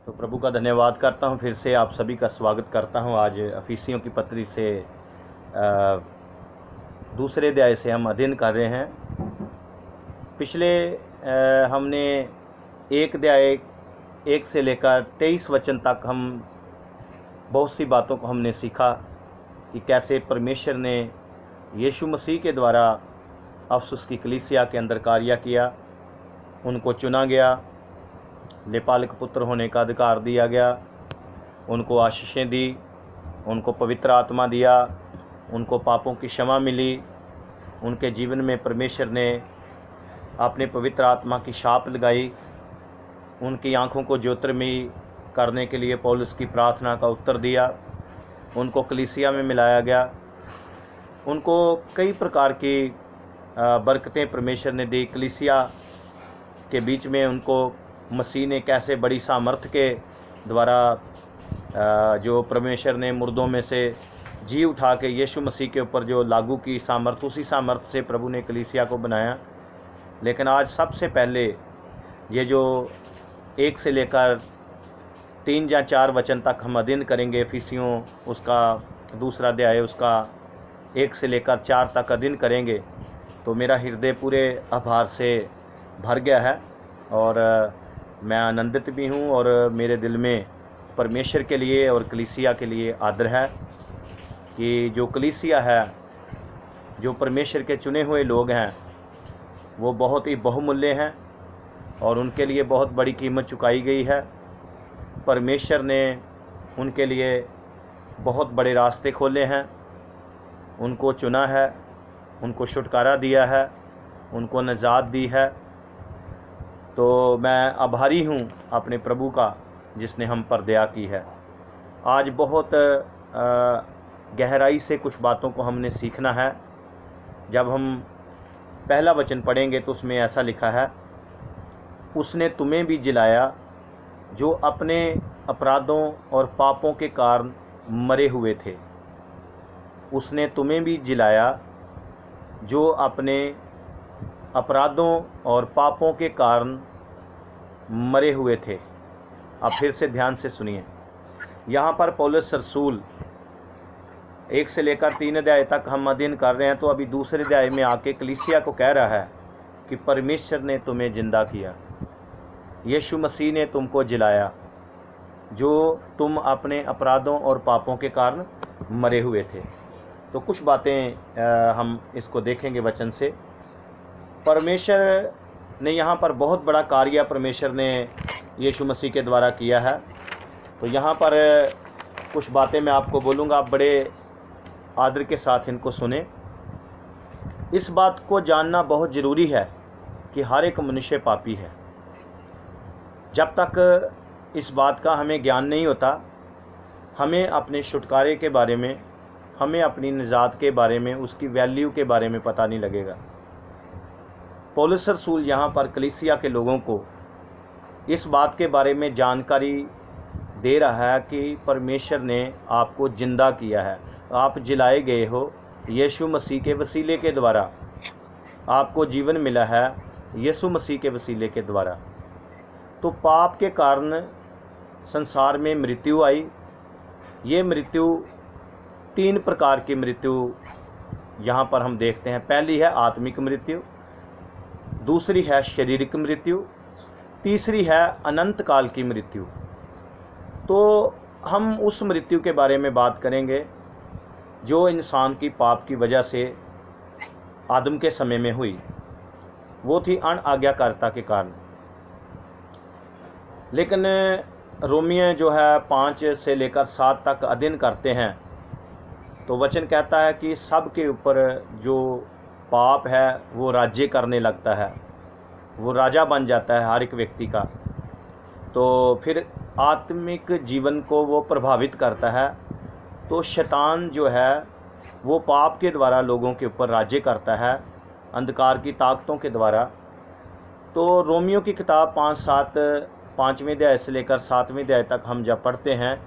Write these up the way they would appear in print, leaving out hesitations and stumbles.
तो प्रभु का धन्यवाद करता हूँ, फिर से आप सभी का स्वागत करता हूँ। आज अफिसियों की पत्री से दूसरे अध्याय से हम अध्ययन कर रहे हैं। पिछले हमने एक अध्याय 1 से लेकर 23 वचन तक हम बहुत सी बातों को हमने सीखा कि कैसे परमेश्वर ने यीशु मसीह के द्वारा अफसुस की कलीसिया के अंदर कार्य किया, उनको चुना गया, लेपालक पुत्र होने का अधिकार दिया गया, उनको आशीषें दी, उनको पवित्र आत्मा दिया, उनको पापों की क्षमा मिली, उनके जीवन में परमेश्वर ने अपने पवित्र आत्मा की छाप लगाई, उनकी आँखों को ज्योतिर्मयी करने के लिए पौलुस की प्रार्थना का उत्तर दिया, उनको कलीसिया में मिलाया गया, उनको कई प्रकार की बरकतें परमेश्वर ने दी। कलीसिया के बीच में उनको मसीह ने कैसे बड़ी सामर्थ के द्वारा जो परमेश्वर ने मुर्दों में से जी उठा के यीशु मसीह के ऊपर जो लागू की सामर्थ, उसी सामर्थ से प्रभु ने कलीसिया को बनाया। लेकिन आज सबसे पहले ये जो 1 से लेकर 3 या 4 वचन तक हम अध्ययन करेंगे, एफिसियों उसका दूसरा अध्याय उसका 1 से लेकर 4 तक अध्ययन करेंगे, तो मेरा हृदय पूरे आभार से भर गया है और मैं आनंदित भी हूँ और मेरे दिल में परमेश्वर के लिए और कलीसिया के लिए आदर है कि जो कलीसिया है, जो परमेश्वर के चुने हुए लोग हैं, वो बहुत ही बहुमूल्य हैं और उनके लिए बहुत बड़ी कीमत चुकाई गई है। परमेश्वर ने उनके लिए बहुत बड़े रास्ते खोले हैं, उनको चुना है, उनको छुटकारा दिया है, उनको निजात दी है। तो मैं आभारी हूँ अपने प्रभु का जिसने हम पर दया की है। आज बहुत गहराई से कुछ बातों को हमने सीखना है। जब हम पहला वचन पढ़ेंगे तो उसमें ऐसा लिखा है, उसने तुम्हें भी जिलाया जो अपने अपराधों और पापों के कारण मरे हुए थे। उसने तुम्हें भी जिलाया जो अपने अपराधों और पापों के कारण मरे हुए थे। अब फिर से ध्यान से सुनिए, यहाँ पर पौलुस रसूल 1 से लेकर 3 अध्याय तक हम अध्ययन कर रहे हैं, तो अभी दूसरे अध्याय में आके कलीसिया को कह रहा है कि परमेश्वर ने तुम्हें जिंदा किया, यीशु मसीह ने तुमको जिलाया जो तुम अपने अपराधों और पापों के कारण मरे हुए थे। तो कुछ बातें हम इसको देखेंगे वचन से। परमेश्वर ने यहाँ पर बहुत बड़ा कार्य परमेश्वर ने यीशु मसीह के द्वारा किया है। तो यहाँ पर कुछ बातें मैं आपको बोलूँगा, आप बड़े आदर के साथ इनको सुने। इस बात को जानना बहुत ज़रूरी है कि हर एक मनुष्य पापी है। जब तक इस बात का हमें ज्ञान नहीं होता, हमें अपने छुटकारे के बारे में, हमें अपनी निजात के बारे में, उसकी वैल्यू के बारे में पता नहीं लगेगा। पौलुस रसूल यहाँ पर कलीसिया के लोगों को इस बात के बारे में जानकारी दे रहा है कि परमेश्वर ने आपको जिंदा किया है, आप जिलाए गए हो यीशु मसीह के वसीले के द्वारा, आपको जीवन मिला है यीशु मसीह के वसीले के द्वारा। तो पाप के कारण संसार में मृत्यु आई। ये मृत्यु 3 प्रकार की मृत्यु यहाँ पर हम देखते हैं। पहली है आत्मिक मृत्यु, दूसरी है शारीरिक मृत्यु, तीसरी है अनंत काल की मृत्यु। तो हम उस मृत्यु के बारे में बात करेंगे जो इंसान की पाप की वजह से आदम के समय में हुई। वो थी अनआज्ञाकारिता के कारण। लेकिन रोमियो जो है 5 से लेकर 7 तक अध्ययन करते हैं, तो वचन कहता है कि सब के ऊपर जो पाप है वो राज्य करने लगता है, वो राजा बन जाता है हर एक व्यक्ति का। तो फिर आत्मिक जीवन को वो प्रभावित करता है। तो शैतान जो है वो पाप के द्वारा लोगों के ऊपर राज्य करता है, अंधकार की ताकतों के द्वारा। तो रोमियो की किताब 5वें अध्याय से लेकर 7वें अध्याय तक हम जब पढ़ते हैं,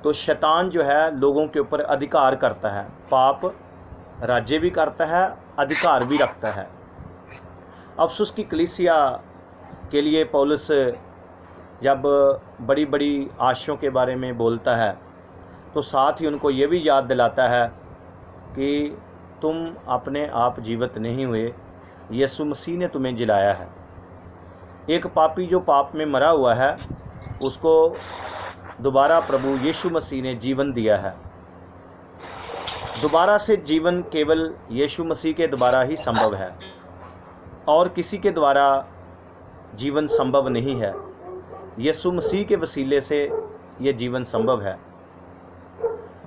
तो शैतान जो है लोगों के ऊपर अधिकार करता है, पाप राज्य भी करता है, अधिकार भी रखता है। अफसुस की कलीसिया के लिए पौलुस जब बड़ी बड़ी आशाओं के बारे में बोलता है तो साथ ही उनको ये भी याद दिलाता है कि तुम अपने आप जीवित नहीं हुए, यीशु मसीह ने तुम्हें जिलाया है। एक पापी जो पाप में मरा हुआ है उसको दोबारा प्रभु यीशु मसीह ने जीवन दिया है। दोबारा से जीवन केवल यीशु मसीह के द्वारा ही संभव है और किसी के द्वारा जीवन संभव नहीं है। यीशु मसीह के वसीले से ये जीवन संभव है।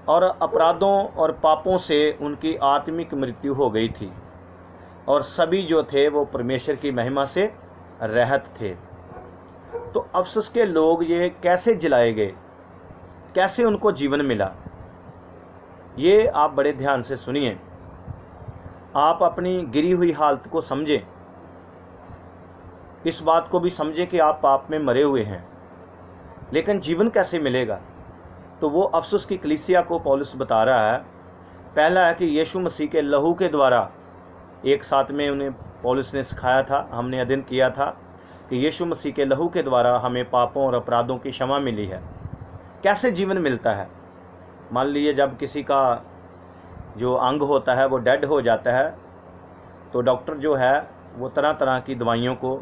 और अपराधों और पापों से उनकी आत्मिक मृत्यु हो गई थी और सभी जो थे वो परमेश्वर की महिमा से रहत थे। तो अफसोस के लोग ये कैसे जिलाए गए, कैसे उनको जीवन मिला, ये आप बड़े ध्यान से सुनिए। आप अपनी गिरी हुई हालत को समझें, इस बात को भी समझें कि आप पाप में मरे हुए हैं, लेकिन जीवन कैसे मिलेगा। तो वो अफसोस की कलीसिया को पौलुस बता रहा है। पहला है कि यीशु मसीह के लहू के द्वारा, एक साथ में उन्हें पौलुस ने सिखाया था, हमने अध्ययन किया था कि यीशु मसीह के लहू के द्वारा हमें पापों और अपराधों की क्षमा मिली है। कैसे जीवन मिलता है। मान लीजिए जब किसी का जो अंग होता है वो डेड हो जाता है तो डॉक्टर जो है वो तरह तरह की दवाइयों को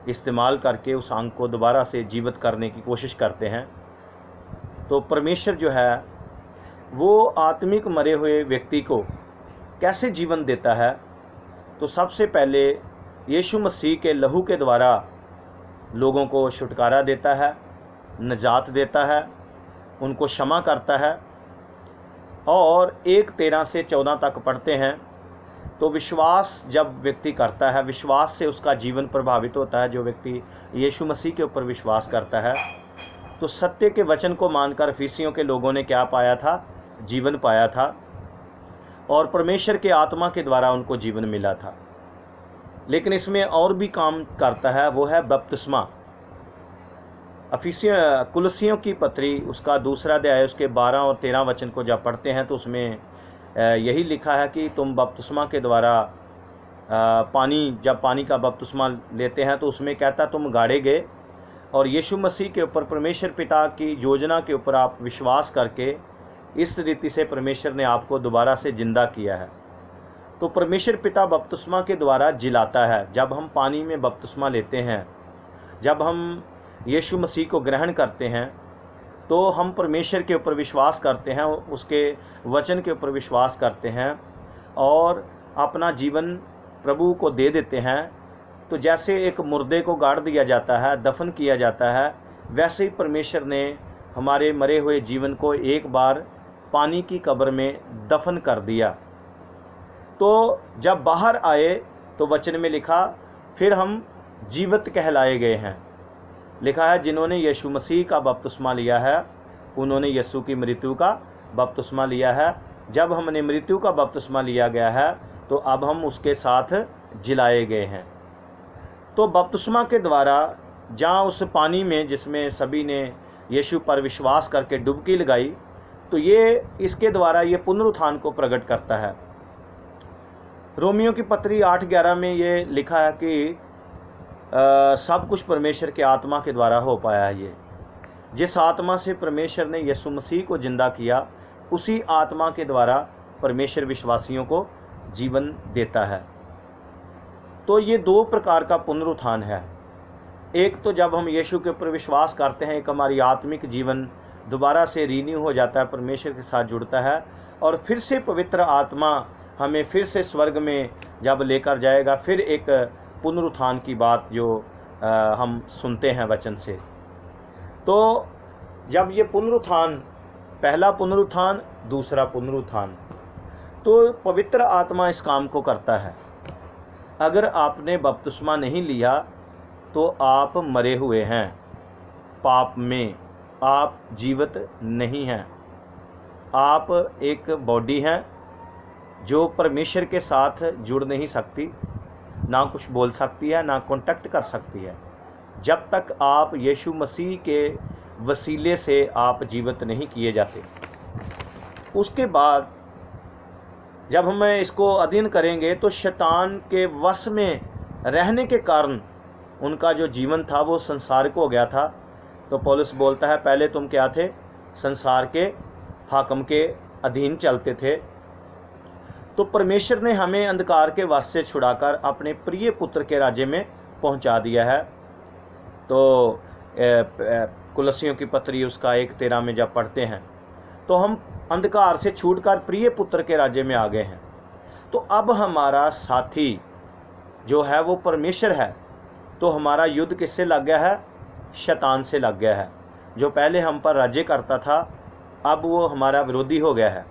इस्तेमाल करके उस अंग को दोबारा से जीवित करने की कोशिश करते हैं। तो परमेश्वर जो है वो आत्मिक मरे हुए व्यक्ति को कैसे जीवन देता है। तो सबसे पहले यीशु मसीह के लहू के द्वारा लोगों को छुटकारा देता है, निजात देता है, उनको क्षमा करता है। और 1:13 से 14 तक पढ़ते हैं तो विश्वास जब व्यक्ति करता है, विश्वास से उसका जीवन प्रभावित होता है। जो व्यक्ति यीशु मसीह के ऊपर विश्वास करता है तो सत्य के वचन को मानकर फरीसियों के लोगों ने क्या पाया था, जीवन पाया था और परमेश्वर के आत्मा के द्वारा उनको जीवन मिला था। लेकिन इसमें और भी काम करता है, वो है बपतिस्मा। कुलसियों की पत्री उसका 2 अध्याय उसके 12 और 13 वचन को जब पढ़ते हैं तो उसमें यही लिखा है कि तुम बपतिस्मा के द्वारा जब पानी का बपतिस्मा लेते हैं तो उसमें कहता तुम गाड़े गए और यीशु मसीह के ऊपर परमेश्वर पिता की योजना के ऊपर आप विश्वास करके इस रीति से परमेश्वर ने आपको दोबारा से जिंदा किया है। तो परमेश्वर पिता बपतिस्मा के द्वारा जिलाता है। जब हम पानी में बपतिस्मा लेते हैं, जब हम यीशु मसीह को ग्रहण करते हैं तो हम परमेश्वर के ऊपर विश्वास करते हैं, उसके वचन के ऊपर विश्वास करते हैं और अपना जीवन प्रभु को दे देते हैं। तो जैसे एक मुर्दे को गाड़ दिया जाता है, दफन किया जाता है, वैसे ही परमेश्वर ने हमारे मरे हुए जीवन को एक बार पानी की कब्र में दफन कर दिया। तो जब बाहर आए तो वचन में लिखा फिर हम जीवित कहलाए गए हैं। लिखा है जिन्होंने यीशु मसीह का बपतिस्मा लिया है उन्होंने यीशु की मृत्यु का बपतिस्मा लिया है। जब हमने मृत्यु का बपतिस्मा लिया गया है तो अब हम उसके साथ जिलाए गए हैं। तो बपतिस्मा के द्वारा जहाँ उस पानी में जिसमें सभी ने यीशु पर विश्वास करके डुबकी लगाई, तो ये इसके द्वारा ये पुनरुत्थान को प्रकट करता है। रोमियो की पत्री 8:11 में ये लिखा है कि सब कुछ परमेश्वर के आत्मा के द्वारा हो पाया है। ये जिस आत्मा से परमेश्वर ने यीशु मसीह को जिंदा किया उसी आत्मा के द्वारा परमेश्वर विश्वासियों को जीवन देता है। तो ये 2 प्रकार का पुनरुत्थान है। एक तो जब हम यीशु के ऊपर विश्वास करते हैं, एक हमारी आत्मिक जीवन दोबारा से रीन्यू हो जाता है, परमेश्वर के साथ जुड़ता है और फिर से पवित्र आत्मा हमें फिर से स्वर्ग में जब लेकर जाएगा, फिर एक पुनरुत्थान की बात जो हम सुनते हैं वचन से। तो जब ये पुनरुत्थान, पहला पुनरुत्थान, दूसरा पुनरुत्थान, तो पवित्र आत्मा इस काम को करता है। अगर आपने बपतिस्मा नहीं लिया तो आप मरे हुए हैं पाप में, आप जीवित नहीं हैं। आप एक बॉडी हैं जो परमेश्वर के साथ जुड़ नहीं सकती, ना कुछ बोल सकती है, ना कांटेक्ट कर सकती है, जब तक आप यीशु मसीह के वसीले से आप जीवित नहीं किए जाते। उसके बाद जब हम इसको अधीन करेंगे तो शैतान के वश में रहने के कारण उनका जो जीवन था वो संसारिक हो गया था। तो पौलुस बोलता है पहले तुम क्या थे, संसार के हाकम के अधीन चलते थे। तो परमेश्वर ने हमें अंधकार के वश से छुड़ाकर अपने प्रिय पुत्र के राज्य में पहुंचा दिया है। तो कुलसियों की पत्री उसका 1:13 में जब पढ़ते हैं तो हम अंधकार से छूटकर प्रिय पुत्र के राज्य में आ गए हैं। तो अब हमारा साथी जो है वो परमेश्वर है। तो हमारा युद्ध किससे लग गया है? शैतान से लग गया है, जो पहले हम पर राज्य करता था, अब वो हमारा विरोधी हो गया है।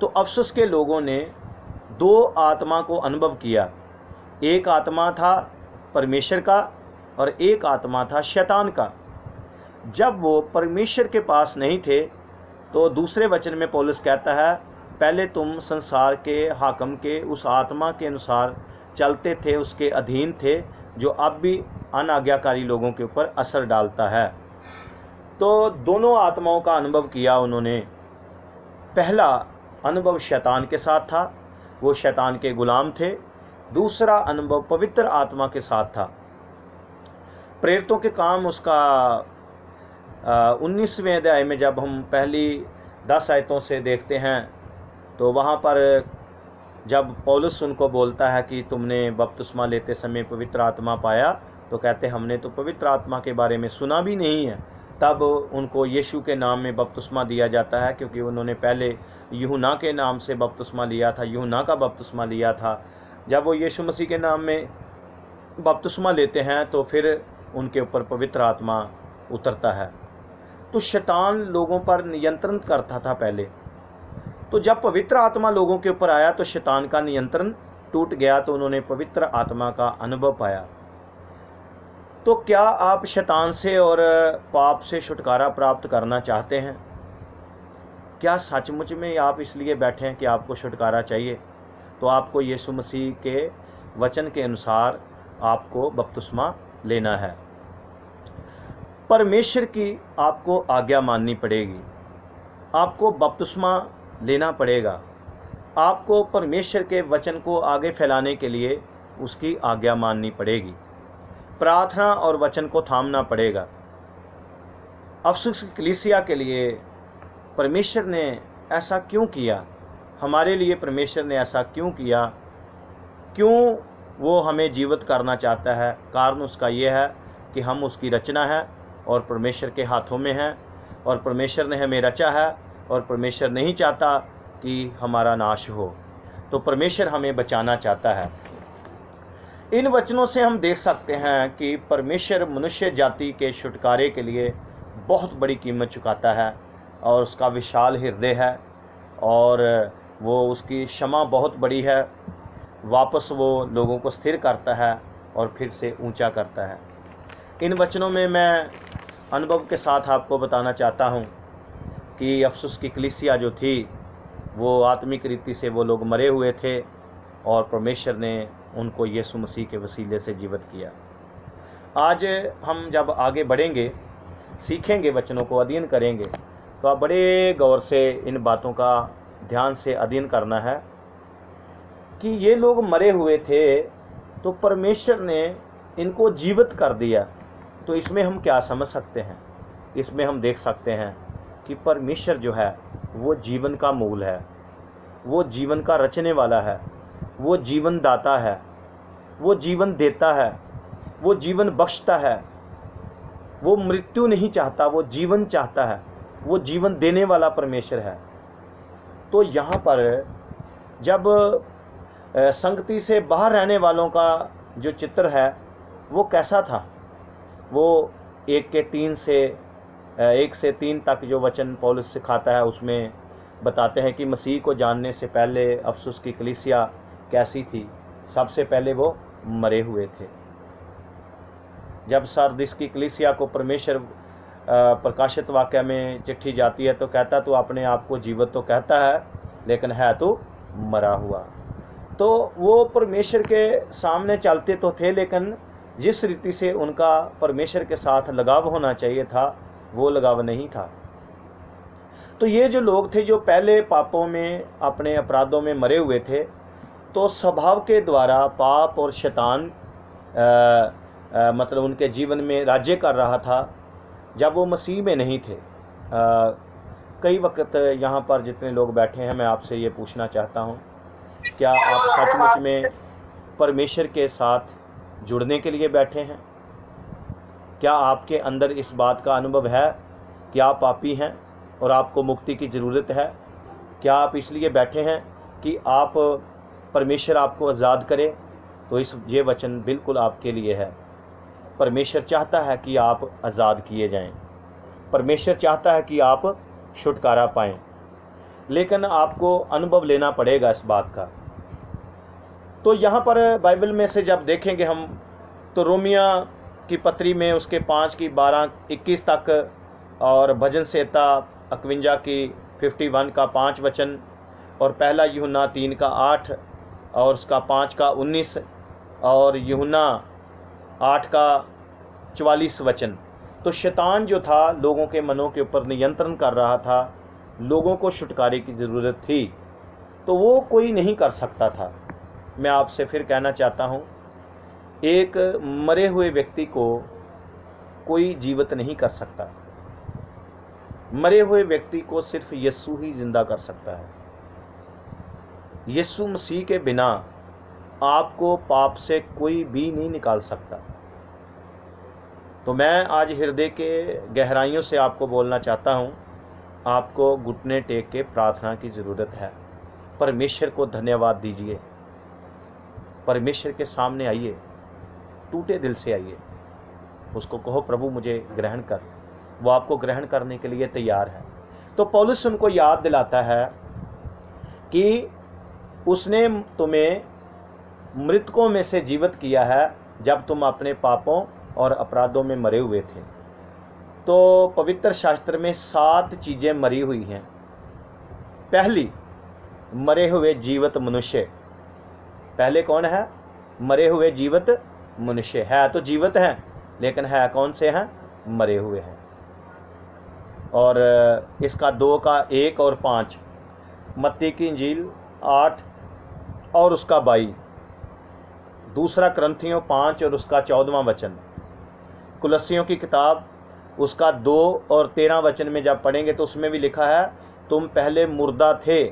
तो अफसुस के लोगों ने 2 आत्मा को अनुभव किया। एक आत्मा था परमेश्वर का और एक आत्मा था शैतान का। जब वो परमेश्वर के पास नहीं थे तो दूसरे वचन में पौलुस कहता है पहले तुम संसार के हाकम के उस आत्मा के अनुसार चलते थे, उसके अधीन थे, जो अब भी अनाज्ञाकारी लोगों के ऊपर असर डालता है। तो दोनों आत्माओं का अनुभव किया उन्होंने। पहला अनुभव शैतान के साथ था, वो शैतान के गुलाम थे। दूसरा अनुभव पवित्र आत्मा के साथ था। प्रेरितों के काम उसका 19वें अध्याय में जब हम पहली 10 आयतों से देखते हैं तो वहाँ पर जब पौलुस उनको बोलता है कि तुमने बपतिस्मा लेते समय पवित्र आत्मा पाया, तो कहते हमने तो पवित्र आत्मा के बारे में सुना भी नहीं है। तब उनको यीशु के नाम में बपतिस्मा दिया जाता है, क्योंकि उन्होंने पहले यूहन्ना के नाम से बपतिस्मा लिया था, यूहन्ना का बपतिस्मा लिया था। जब वो यीशु मसीह के नाम में बपतिस्मा लेते हैं तो फिर उनके ऊपर पवित्र आत्मा उतरता है। तो शैतान लोगों पर नियंत्रण करता था पहले। तो जब पवित्र आत्मा लोगों के ऊपर आया तो शैतान का नियंत्रण टूट गया, तो उन्होंने पवित्र आत्मा का अनुभव पाया। तो क्या आप शैतान से और पाप से छुटकारा प्राप्त करना चाहते हैं? क्या सचमुच में आप इसलिए बैठे हैं कि आपको छुटकारा चाहिए? तो आपको यीशु मसीह के वचन के अनुसार आपको बपतिस्मा लेना है। परमेश्वर की आपको आज्ञा माननी पड़ेगी, आपको बपतिस्मा लेना पड़ेगा। आपको परमेश्वर के वचन को आगे फैलाने के लिए उसकी आज्ञा माननी पड़ेगी। प्रार्थना और वचन को थामना पड़ेगा। अफसुस कलीसिया के लिए परमेश्वर ने ऐसा क्यों किया? हमारे लिए परमेश्वर ने ऐसा क्यों किया? क्यों वो हमें जीवित करना चाहता है? कारण उसका ये है कि हम उसकी रचना है और परमेश्वर के हाथों में हैं, और परमेश्वर ने हमें रचा है और परमेश्वर नहीं चाहता कि हमारा नाश हो। तो परमेश्वर हमें बचाना चाहता है। इन वचनों से हम देख सकते हैं कि परमेश्वर मनुष्य जाति के छुटकारे के लिए बहुत बड़ी कीमत चुकाता है, और उसका विशाल हृदय है, और वो उसकी क्षमा बहुत बड़ी है। वापस वो लोगों को स्थिर करता है और फिर से ऊंचा करता है। इन वचनों में मैं अनुभव के साथ आपको बताना चाहता हूँ कि अफसुस की कलीसिया जो थी वो आत्मिक रीति से वो लोग मरे हुए थे, और परमेश्वर ने उनको यीशु मसीह के वसीले से जीवित किया। आज हम जब आगे बढ़ेंगे, सीखेंगे, वचनों को अध्ययन करेंगे, तो आप बड़े गौर से इन बातों का ध्यान से अध्ययन करना है कि ये लोग मरे हुए थे तो परमेश्वर ने इनको जीवित कर दिया। तो इसमें हम क्या समझ सकते हैं? इसमें हम देख सकते हैं कि परमेश्वर जो है वो जीवन का मूल है, वो जीवन का रचने वाला है, वो जीवन दाता है, वो जीवन देता है, वो जीवन बख्शता है। वो मृत्यु नहीं चाहता, वो जीवन चाहता है, वो जीवन देने वाला परमेश्वर है। तो यहाँ पर जब संगति से बाहर रहने वालों का जो चित्र है वो कैसा था, वो 1 से 3 तक जो वचन पौलुस सिखाता है उसमें बताते हैं कि मसीह को जानने से पहले अफसुस की कलीसिया कैसी थी। सबसे पहले वो मरे हुए थे। जब सारदिस की कलीसिया को परमेश्वर प्रकाशित वाक्य में चिट्ठी जाती है तो कहता तू अपने आप को जीवित तो कहता है, लेकिन है तो मरा हुआ। तो वो परमेश्वर के सामने चलते तो थे, लेकिन जिस रीति से उनका परमेश्वर के साथ लगाव होना चाहिए था वो लगाव नहीं था। तो ये जो लोग थे जो पहले पापों में, अपने अपराधों में मरे हुए थे, तो स्वभाव के द्वारा पाप और शैतान मतलब उनके जीवन में राज्य कर रहा था। जब वो मसीह में नहीं थे। कई वक्त यहाँ पर जितने लोग बैठे हैं, मैं आपसे ये पूछना चाहता हूँ, क्या आप सचमुच में परमेश्वर के साथ जुड़ने के लिए बैठे हैं? क्या आपके अंदर इस बात का अनुभव है कि आप पापी हैं और आपको मुक्ति की ज़रूरत है? क्या आप इसलिए बैठे हैं कि आप परमेश्वर आपको आज़ाद करे? तो ये वचन बिल्कुल आपके लिए है। परमेश्वर चाहता है कि आप आज़ाद किए जाएं। परमेश्वर चाहता है कि आप छुटकारा पाएं, लेकिन आपको अनुभव लेना पड़ेगा इस बात का। तो यहाँ पर बाइबल में से जब देखेंगे हम, तो रोमिया की पत्री में उसके 5 की 12-21 तक, और भजन संहिता 51 की 51 का 5 वचन, और पहला यूहन्ना 3 का 8 और उसका 5 का 19, और यूहन्ना 8 का 44 वचन। तो शैतान जो था लोगों के मनों के ऊपर नियंत्रण कर रहा था, लोगों को छुटकारे की ज़रूरत थी, तो वो कोई नहीं कर सकता था। मैं आपसे फिर कहना चाहता हूँ, एक मरे हुए व्यक्ति को कोई जीवित नहीं कर सकता। मरे हुए व्यक्ति को सिर्फ यीशु ही जिंदा कर सकता है। यीशु मसीह के बिना आपको पाप से कोई भी नहीं निकाल सकता। तो मैं आज हृदय के गहराइयों से आपको बोलना चाहता हूँ, आपको घुटने टेक के प्रार्थना की ज़रूरत है। परमेश्वर को धन्यवाद दीजिए, परमेश्वर के सामने आइए, टूटे दिल से आइए, उसको कहो प्रभु मुझे ग्रहण कर। वो आपको ग्रहण करने के लिए तैयार है। तो पौलुस उनको याद दिलाता है कि उसने तुम्हें मृतकों में से जीवित किया है जब तुम अपने पापों और अपराधों में मरे हुए थे। तो पवित्र शास्त्र में 7 चीज़ें मरी हुई हैं। पहली, मरे हुए जीवित मनुष्य। पहले कौन है? मरे हुए जीवित मनुष्य। है तो जीवित हैं, लेकिन है कौन से हैं? मरे हुए हैं। और इसका 2 का 1 और 5, मत्ती की इंजील 8 और उसका 22, दूसरा करंथियों 5 और उसका 14वां वचन, कुलस्सियों की किताब उसका 2 और 13 वचन में जब पढ़ेंगे तो उसमें भी लिखा है तुम पहले मुर्दा थे।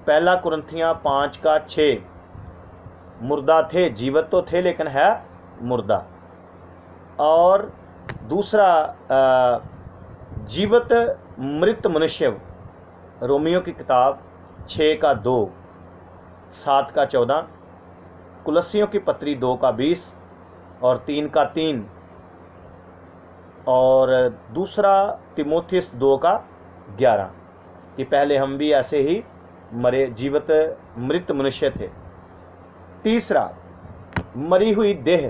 पहला कुरंथियाँ 5 का 6, मुर्दा थे, जीवित तो थे लेकिन है मुर्दा। और दूसरा जीवित मृत मनुष्य, रोमियो की किताब 6 का 2, 7 का 14, कुलस्सियों की पत्री 2 का 20 और 3 का 3, और दूसरा तिमोथियस 2 का 11, कि पहले हम भी ऐसे ही मरे जीवित मृत मनुष्य थे। तीसरा, मरी हुई देह।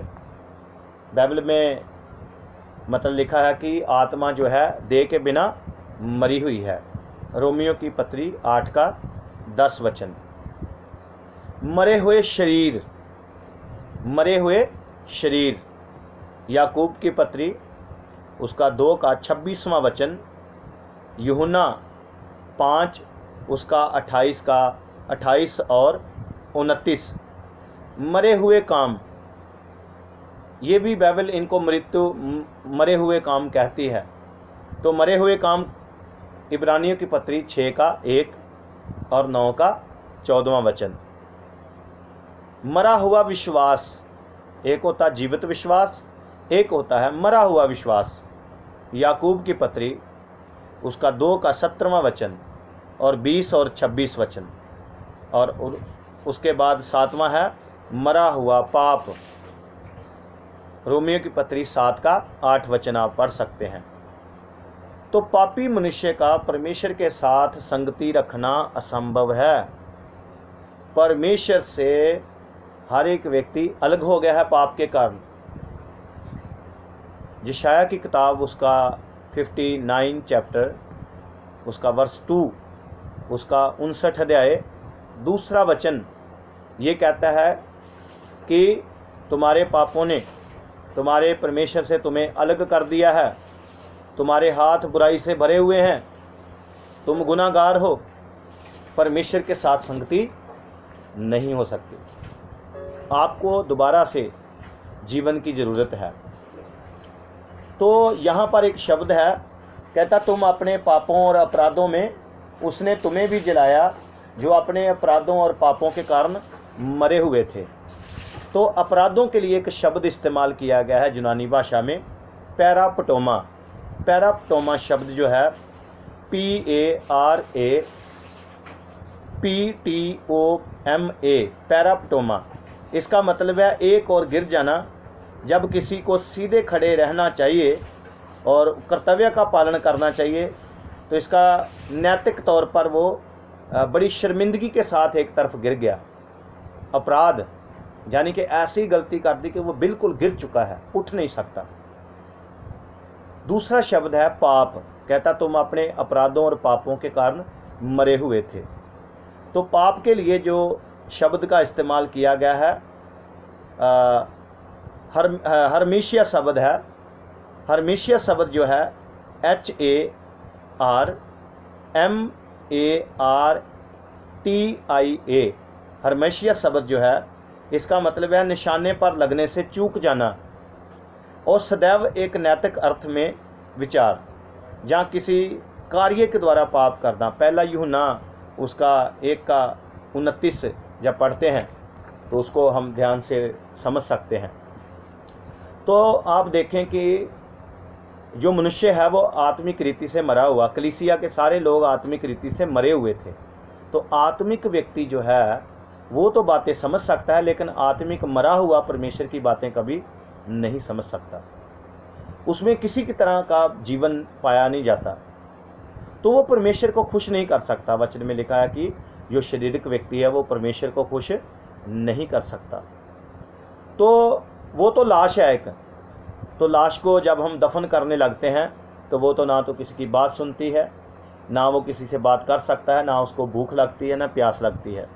बाइबल में मतलब लिखा है कि आत्मा जो है देह के बिना मरी हुई है। रोमियो की पत्री 8 का 10 वचन। मरे हुए शरीर, मरे हुए शरीर, याकूब की पत्री उसका 2 का 26वां वचन, यूहन्ना 5 उसका 28 और 29। मरे हुए काम, ये भी बाइबल इनको मरे हुए काम कहती है। तो मरे हुए काम इब्रानियों की पत्री 6 का 1 और 9 का 14वां वचन। मरा हुआ विश्वास, एक होता जीवित विश्वास, एक होता है मरा हुआ विश्वास। याकूब की पत्री उसका 2 का 17वां वचन और 20 और 26 वचन। और उसके बाद 7वां है मरा हुआ पाप। रोमियो की पत्री 7 का 8 वचन आप पढ़ सकते हैं। तो पापी मनुष्य का परमेश्वर के साथ संगति रखना असंभव है। परमेश्वर से हर एक व्यक्ति अलग हो गया है पाप के कारण। यशायाह की किताब उसका 59 चैप्टर उसका वर्स 2 उसका 59 अध्याय 2 वचन ये कहता है कि तुम्हारे पापों ने तुम्हारे परमेश्वर से तुम्हें अलग कर दिया है, तुम्हारे हाथ बुराई से भरे हुए हैं, तुम गुनाहगार हो, परमेश्वर के साथ संगति नहीं हो सकती। आपको दोबारा से जीवन की ज़रूरत है। तो यहाँ पर एक शब्द है, कहता तुम अपने पापों और अपराधों में उसने तुम्हें भी जलाया जो अपने अपराधों और पापों के कारण मरे हुए थे। तो अपराधों के लिए एक शब्द इस्तेमाल किया गया है यूनानी भाषा में, पैरापटोमा। पैरापटोमा शब्द जो है PARAPTOMA, पैरापटोमा, इसका मतलब है एक और गिर जाना। जब किसी को सीधे खड़े रहना चाहिए और कर्तव्य का पालन करना चाहिए तो इसका नैतिक तौर पर वो बड़ी शर्मिंदगी के साथ एक तरफ गिर गया। अपराध यानी कि ऐसी गलती कर दी कि वो बिल्कुल गिर चुका है, उठ नहीं सकता। दूसरा शब्द है पाप, कहता तुम अपने अपराधों और पापों के कारण मरे हुए थे। तो पाप के लिए जो शब्द का इस्तेमाल किया गया है हर्मीशिया शब्द है। हर्मीशिया शब्द जो है HARMARTIA, हर्मेशिया शब्द जो है इसका मतलब है निशाने पर लगने से चूक जाना और सदैव एक नैतिक अर्थ में विचार, जहाँ किसी कार्य के द्वारा पाप करना। पहला यूहन्ना उसका 1:29 जब पढ़ते हैं तो उसको हम ध्यान से समझ सकते हैं। तो आप देखें कि जो मनुष्य है वो आत्मिक रीति से मरा हुआ, कलीसिया के सारे लोग आत्मिक रीति से मरे हुए थे। तो आत्मिक व्यक्ति जो है वो तो बातें समझ सकता है, लेकिन आत्मिक मरा हुआ परमेश्वर की बातें कभी नहीं समझ सकता, उसमें किसी की तरह का जीवन पाया नहीं जाता, तो वो परमेश्वर को खुश नहीं कर सकता। वचन में लिखा है कि जो शारीरिक व्यक्ति है वो परमेश्वर को खुश नहीं कर सकता। तो वो तो लाश है एक, तो लाश को जब हम दफन करने लगते हैं तो वो तो ना तो किसी की बात सुनती है, ना वो किसी से बात कर सकता है, ना उसको भूख लगती है, ना प्यास लगती है,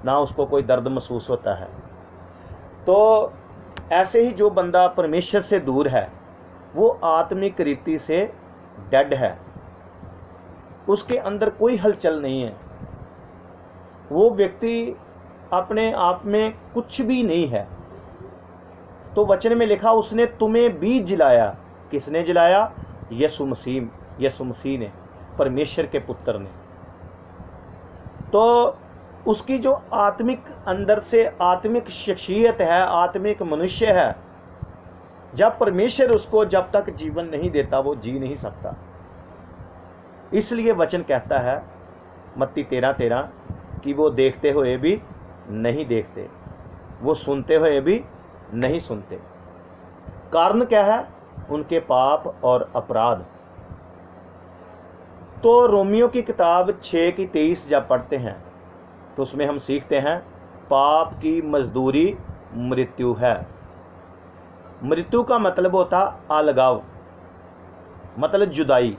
ना उसको कोई दर्द महसूस होता है। तो ऐसे ही जो बंदा परमेश्वर से दूर है वो आत्मिक रीति से डेड है, उसके अंदर कोई हलचल नहीं है, वो व्यक्ति अपने आप में कुछ भी नहीं है। तो वचन में लिखा उसने तुम्हें भी जिलाया। किसने जिलाया? यीशु मसीह ने, परमेश्वर के पुत्र ने। तो उसकी जो आत्मिक अंदर से आत्मिक शख्सियत है, आत्मिक मनुष्य है, जब परमेश्वर उसको जब तक जीवन नहीं देता वो जी नहीं सकता। इसलिए वचन कहता है मत्ती 13:13 कि वो देखते हुए भी नहीं देखते, वो सुनते हुए भी नहीं सुनते। कारण क्या है? उनके पाप और अपराध। तो रोमियो की किताब 6:23 जब पढ़ते हैं तो उसमें हम सीखते हैं पाप की मजदूरी मृत्यु है। मृत्यु का मतलब होता अलगाव, मतलब जुदाई।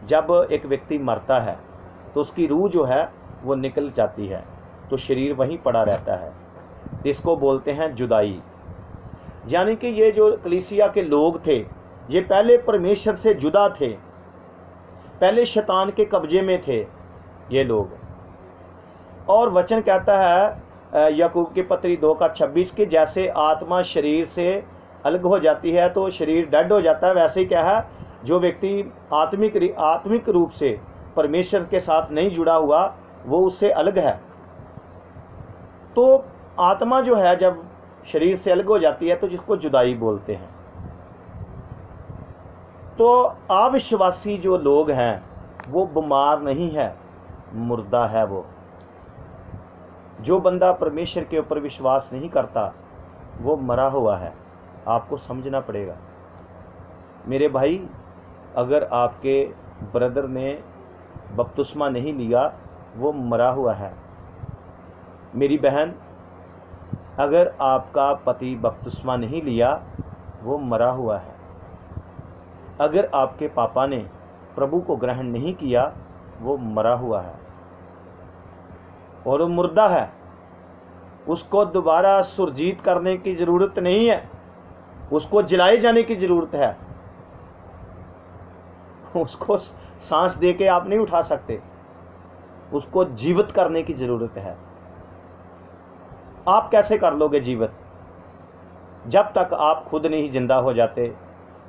जब एक व्यक्ति मरता है तो उसकी रूह जो है वो निकल जाती है, तो शरीर वहीं पड़ा रहता है, इसको बोलते हैं जुदाई। यानी कि ये जो कलीसिया के लोग थे ये पहले परमेश्वर से जुदा थे, पहले शैतान के कब्जे में थे ये लोग। और वचन कहता है याकूब की पत्री 2:26 कि जैसे आत्मा शरीर से अलग हो जाती है तो शरीर डेड हो जाता है, वैसे ही क्या है जो व्यक्ति आत्मिक रूप से परमेश्वर के साथ नहीं जुड़ा हुआ वो उससे अलग है। तो आत्मा जो है जब शरीर से अलग हो जाती है तो जिसको जुदाई बोलते हैं। तो अविश्वासी जो लोग हैं वो बीमार नहीं है, मुर्दा है वो। जो बंदा परमेश्वर के ऊपर विश्वास नहीं करता वो मरा हुआ है। आपको समझना पड़ेगा मेरे भाई, अगर आपके ब्रदर ने बपतिस्मा नहीं लिया वो मरा हुआ है। मेरी बहन, अगर आपका पति बपतिस्मा नहीं लिया वो मरा हुआ है। अगर आपके पापा ने प्रभु को ग्रहण नहीं किया वो मरा हुआ है और वो मुर्दा है। उसको दोबारा सुरजीत करने की ज़रूरत नहीं है, उसको जलाए जाने की ज़रूरत है। उसको सांस दे के आप नहीं उठा सकते, उसको जीवित करने की ज़रूरत है। आप कैसे कर लोगे जीवित? जब तक आप खुद नहीं जिंदा हो जाते,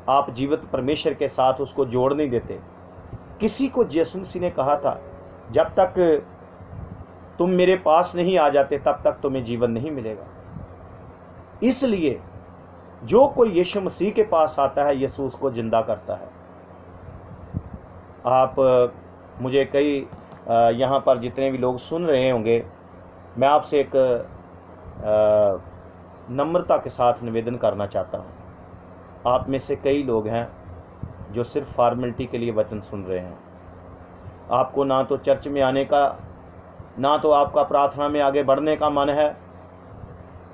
आप जीवित परमेश्वर के साथ उसको जोड़ नहीं देते। किसी को यीशु मसीह ने कहा था, जब तक तुम मेरे पास नहीं आ जाते तब तक तुम्हें जीवन नहीं मिलेगा। इसलिए जो कोई यीशु मसीह के पास आता है, यीशु उसको जिंदा करता है। आप मुझे कई यहाँ पर जितने भी लोग सुन रहे होंगे, मैं आपसे एक नम्रता के साथ निवेदन करना चाहता हूँ। आप में से कई लोग हैं जो सिर्फ फॉर्मेलिटी के लिए वचन सुन रहे हैं। आपको ना तो चर्च में आने का, ना तो आपका प्रार्थना में आगे बढ़ने का मन है,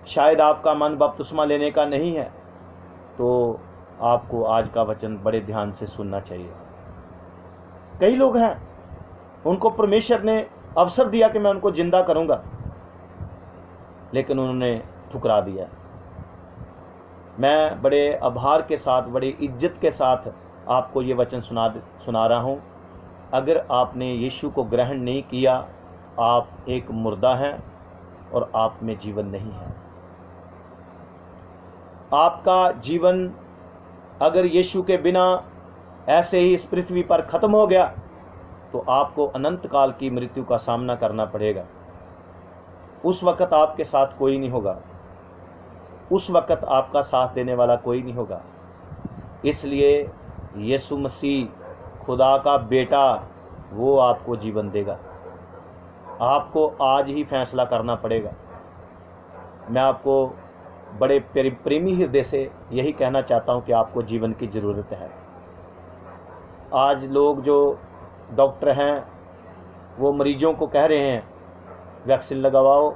शायद आपका मन बपतिस्मा लेने का नहीं है। तो आपको आज का वचन बड़े ध्यान से सुनना चाहिए। कई लोग हैं, उनको परमेश्वर ने अवसर दिया कि मैं उनको जिंदा करूंगा, लेकिन उन्होंने ठुकरा दिया। मैं बड़े आभार के साथ, बड़ी इज्जत के साथ आपको ये वचन सुना रहा हूँ। अगर आपने यीशु को ग्रहण नहीं किया, आप एक मुर्दा हैं और आप में जीवन नहीं है। आपका जीवन अगर यीशु के बिना ऐसे ही इस पृथ्वी पर ख़त्म हो गया तो आपको अनंत काल की मृत्यु का सामना करना पड़ेगा। उस वक़्त आपके साथ कोई नहीं होगा, उस वक़्त आपका साथ देने वाला कोई नहीं होगा। इसलिए यीशु मसीह खुदा का बेटा, वो आपको जीवन देगा। आपको आज ही फैसला करना पड़ेगा। मैं आपको बड़े प्रेमी हृदय से यही कहना चाहता हूँ कि आपको जीवन की ज़रूरत है। आज लोग जो डॉक्टर हैं वो मरीजों को कह रहे हैं वैक्सीन लगवाओ,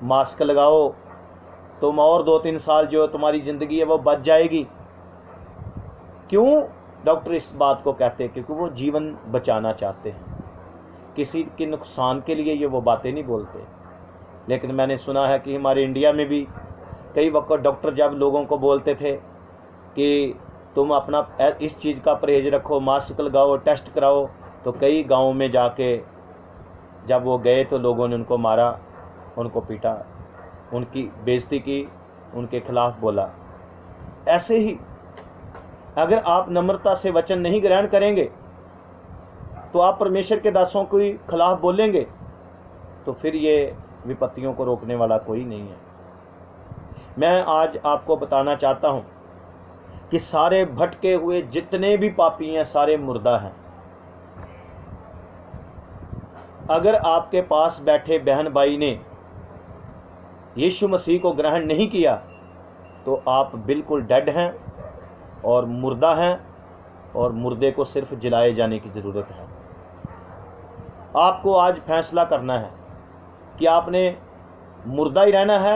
मास्क लगाओ, तुम और 2-3 साल जो तुम्हारी ज़िंदगी है वो बच जाएगी। क्यों डॉक्टर इस बात को कहते हैं? क्योंकि वो जीवन बचाना चाहते हैं। किसी के नुकसान के लिए ये वो बातें नहीं बोलते। लेकिन मैंने सुना है कि हमारे इंडिया में भी कई वक्त डॉक्टर जब लोगों को बोलते थे कि तुम अपना इस चीज़ का परहेज रखो, मास्क लगाओ, टेस्ट कराओ, तो कई गाँव में जाके जब वो गए तो लोगों ने उनको मारा, उनको पीटा, उनकी बेइज्जती की, उनके खिलाफ बोला। ऐसे ही अगर आप नम्रता से वचन नहीं ग्रहण करेंगे तो आप परमेश्वर के दासों के खिलाफ बोलेंगे, तो फिर ये विपत्तियों को रोकने वाला कोई नहीं है। मैं आज आपको बताना चाहता हूँ कि सारे भटके हुए जितने भी पापी हैं सारे मुर्दा हैं। अगर आपके पास बैठे बहन भाई ने यीशु मसीह को ग्रहण नहीं किया तो आप बिल्कुल डेड हैं और मुर्दा हैं, और मुर्दे को सिर्फ जलाए जाने की ज़रूरत है। आपको आज फैसला करना है कि आपने मुर्दा ही रहना है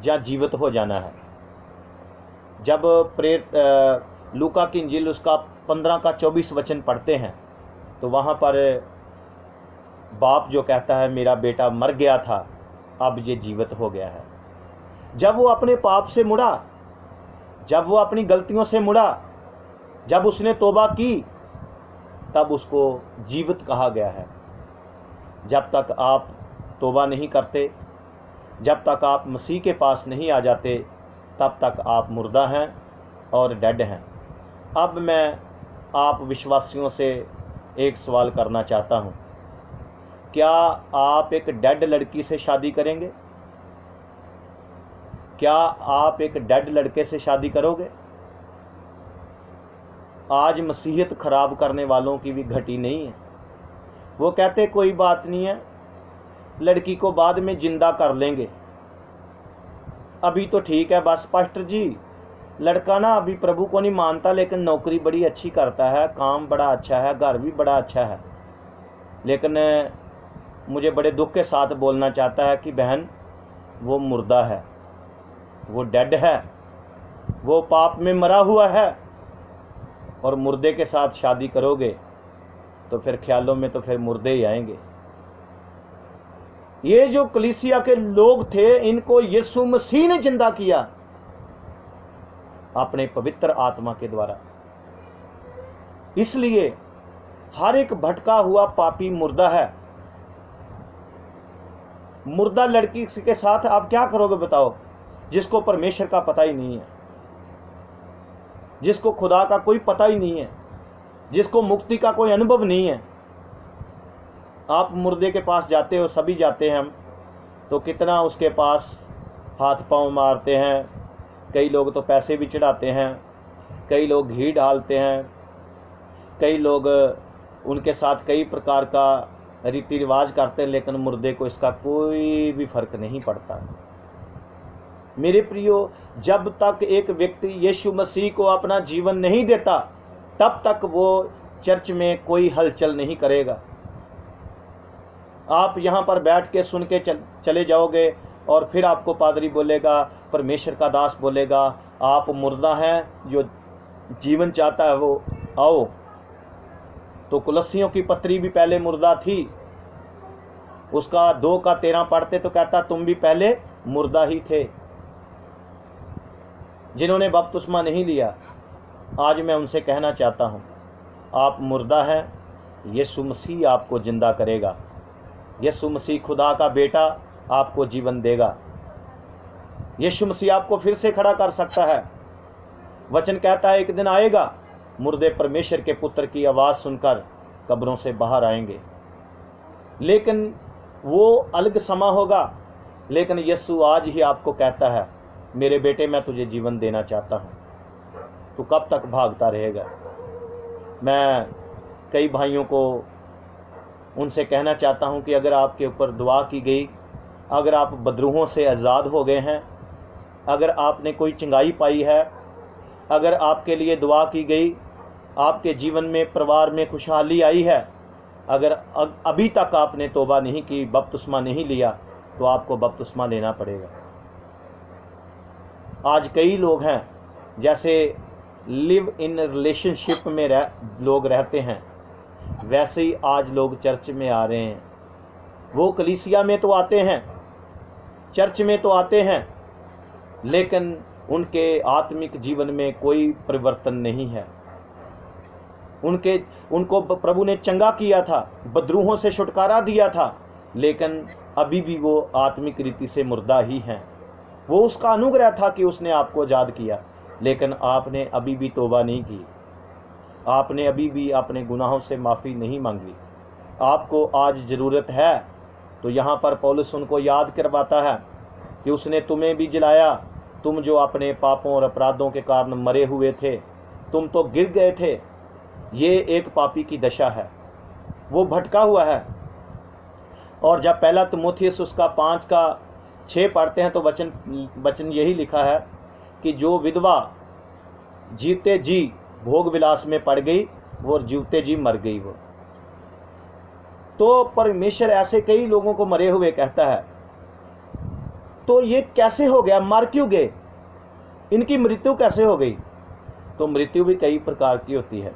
या जीवित हो जाना है। जब लूका की इंजील उसका 15 का 24 वचन पढ़ते हैं तो वहाँ पर बाप जो कहता है मेरा बेटा मर गया था, अब ये जीवित हो गया है। जब वो अपने पाप से मुड़ा, जब वो अपनी गलतियों से मुड़ा, जब उसने तौबा की, तब उसको जीवित कहा गया है। जब तक आप तौबा नहीं करते, जब तक आप मसीह के पास नहीं आ जाते, तब तक आप मुर्दा हैं और डेड हैं। अब मैं आप विश्वासियों से एक सवाल करना चाहता हूँ, क्या आप एक डेड लड़की से शादी करेंगे? क्या आप एक डेड लड़के से शादी करोगे? आज मसीहत खराब करने वालों की भी घटी नहीं है। वो कहते कोई बात नहीं है, लड़की को बाद में जिंदा कर लेंगे, अभी तो ठीक है। बस पास्टर जी, लड़का ना अभी प्रभु को नहीं मानता, लेकिन नौकरी बड़ी अच्छी करता है, काम बड़ा अच्छा है, घर भी बड़ा अच्छा है। लेकिन मुझे बड़े दुख के साथ बोलना चाहता है कि बहन, वो मुर्दा है, वो डेड है, वो पाप में मरा हुआ है। और मुर्दे के साथ शादी करोगे तो फिर ख्यालों में तो फिर मुर्दे ही आएंगे। ये जो कलीसिया के लोग थे, इनको यीशु मसीह ने जिंदा किया अपने पवित्र आत्मा के द्वारा। इसलिए हर एक भटका हुआ पापी मुर्दा है। मुर्दा लड़की के साथ आप क्या करोगे बताओ, जिसको परमेश्वर का पता ही नहीं है। जिसको खुदा का कोई पता ही नहीं है, जिसको मुक्ति का कोई अनुभव नहीं है। आप मुर्दे के पास जाते हो, सभी जाते हैं हम, तो कितना उसके पास हाथ पांव मारते हैं। कई लोग तो पैसे भी चढ़ाते हैं, कई लोग घी डालते हैं, कई लोग उनके साथ कई प्रकार का रीति रिवाज करते हैं, लेकिन मुर्दे को इसका कोई भी फर्क नहीं पड़ता। मेरे प्रियो, जब तक एक व्यक्ति यीशु मसीह को अपना जीवन नहीं देता, तब तक वो चर्च में कोई हलचल नहीं करेगा। आप यहाँ पर बैठ के सुन के चले जाओगे और फिर आपको पादरी बोलेगा, परमेश्वर का दास बोलेगा, आप मुर्दा हैं, जो जीवन चाहता है वो आओ। तो कुलस्सियों की पत्री भी पहले मुर्दा थी, उसका 2 का 13 पढ़ते तो कहता तुम भी पहले मुर्दा ही थे, जिन्होंने बपतिस्मा नहीं लिया। आज मैं उनसे कहना चाहता हूँ, आप मुर्दा हैं, यीशु मसीह आपको जिंदा करेगा। यीशु मसीह खुदा का बेटा आपको जीवन देगा। यीशु मसीह आपको फिर से खड़ा कर सकता है। वचन कहता है एक दिन आएगा, मुर्दे परमेश्वर के पुत्र की आवाज़ सुनकर कब्रों से बाहर आएंगे, लेकिन वो अलग समा होगा। लेकिन यीशु आज ही आपको कहता है, मेरे बेटे मैं तुझे जीवन देना चाहता हूँ, तू कब तक भागता रहेगा। मैं कई भाइयों को उनसे कहना चाहता हूँ कि अगर आपके ऊपर दुआ की गई, अगर आप बदरूहों से आज़ाद हो गए हैं, अगर आपने कोई चंगाई पाई है, अगर आपके लिए दुआ की गई, आपके जीवन में परिवार में खुशहाली आई है, अगर अभी तक आपने तौबा नहीं की, बपतिस्मा नहीं लिया, तो आपको बपतिस्मा लेना पड़ेगा। आज कई लोग हैं जैसे लिव इन रिलेशनशिप में लोग रहते हैं, वैसे ही आज लोग चर्च में आ रहे हैं। वो कलीसिया में तो आते हैं, चर्च में तो आते हैं, लेकिन उनके आत्मिक जीवन में कोई परिवर्तन नहीं है। उनको प्रभु ने चंगा किया था, बदरूहों से छुटकारा दिया था, लेकिन अभी भी वो आत्मिक रीति से मुर्दा ही हैं। वो उसका अनुग्रह था कि उसने आपको आज़ाद किया, लेकिन आपने अभी भी तौबा नहीं की, आपने अभी भी अपने गुनाहों से माफ़ी नहीं मांगी। आपको आज ज़रूरत है। तो यहाँ पर पौलुस उनको याद करवाता है कि उसने तुम्हें भी जिलाया, तुम जो अपने पापों और अपराधों के कारण मरे हुए थे, तुम तो गिर गए थे। ये एक पापी की दशा है, वो भटका हुआ है। और जब पहला तीमुथियुस उसका 5 का 6 पढ़ते हैं तो वचन यही लिखा है कि जो विधवा जीते जी भोग विलास में पड़ गई, वो जीवते जी मर गई। वो तो परमेश्वर ऐसे कई लोगों को मरे हुए कहता है। तो ये कैसे हो गया, मर क्यों गए, इनकी मृत्यु कैसे हो गई? तो मृत्यु भी कई प्रकार की होती है।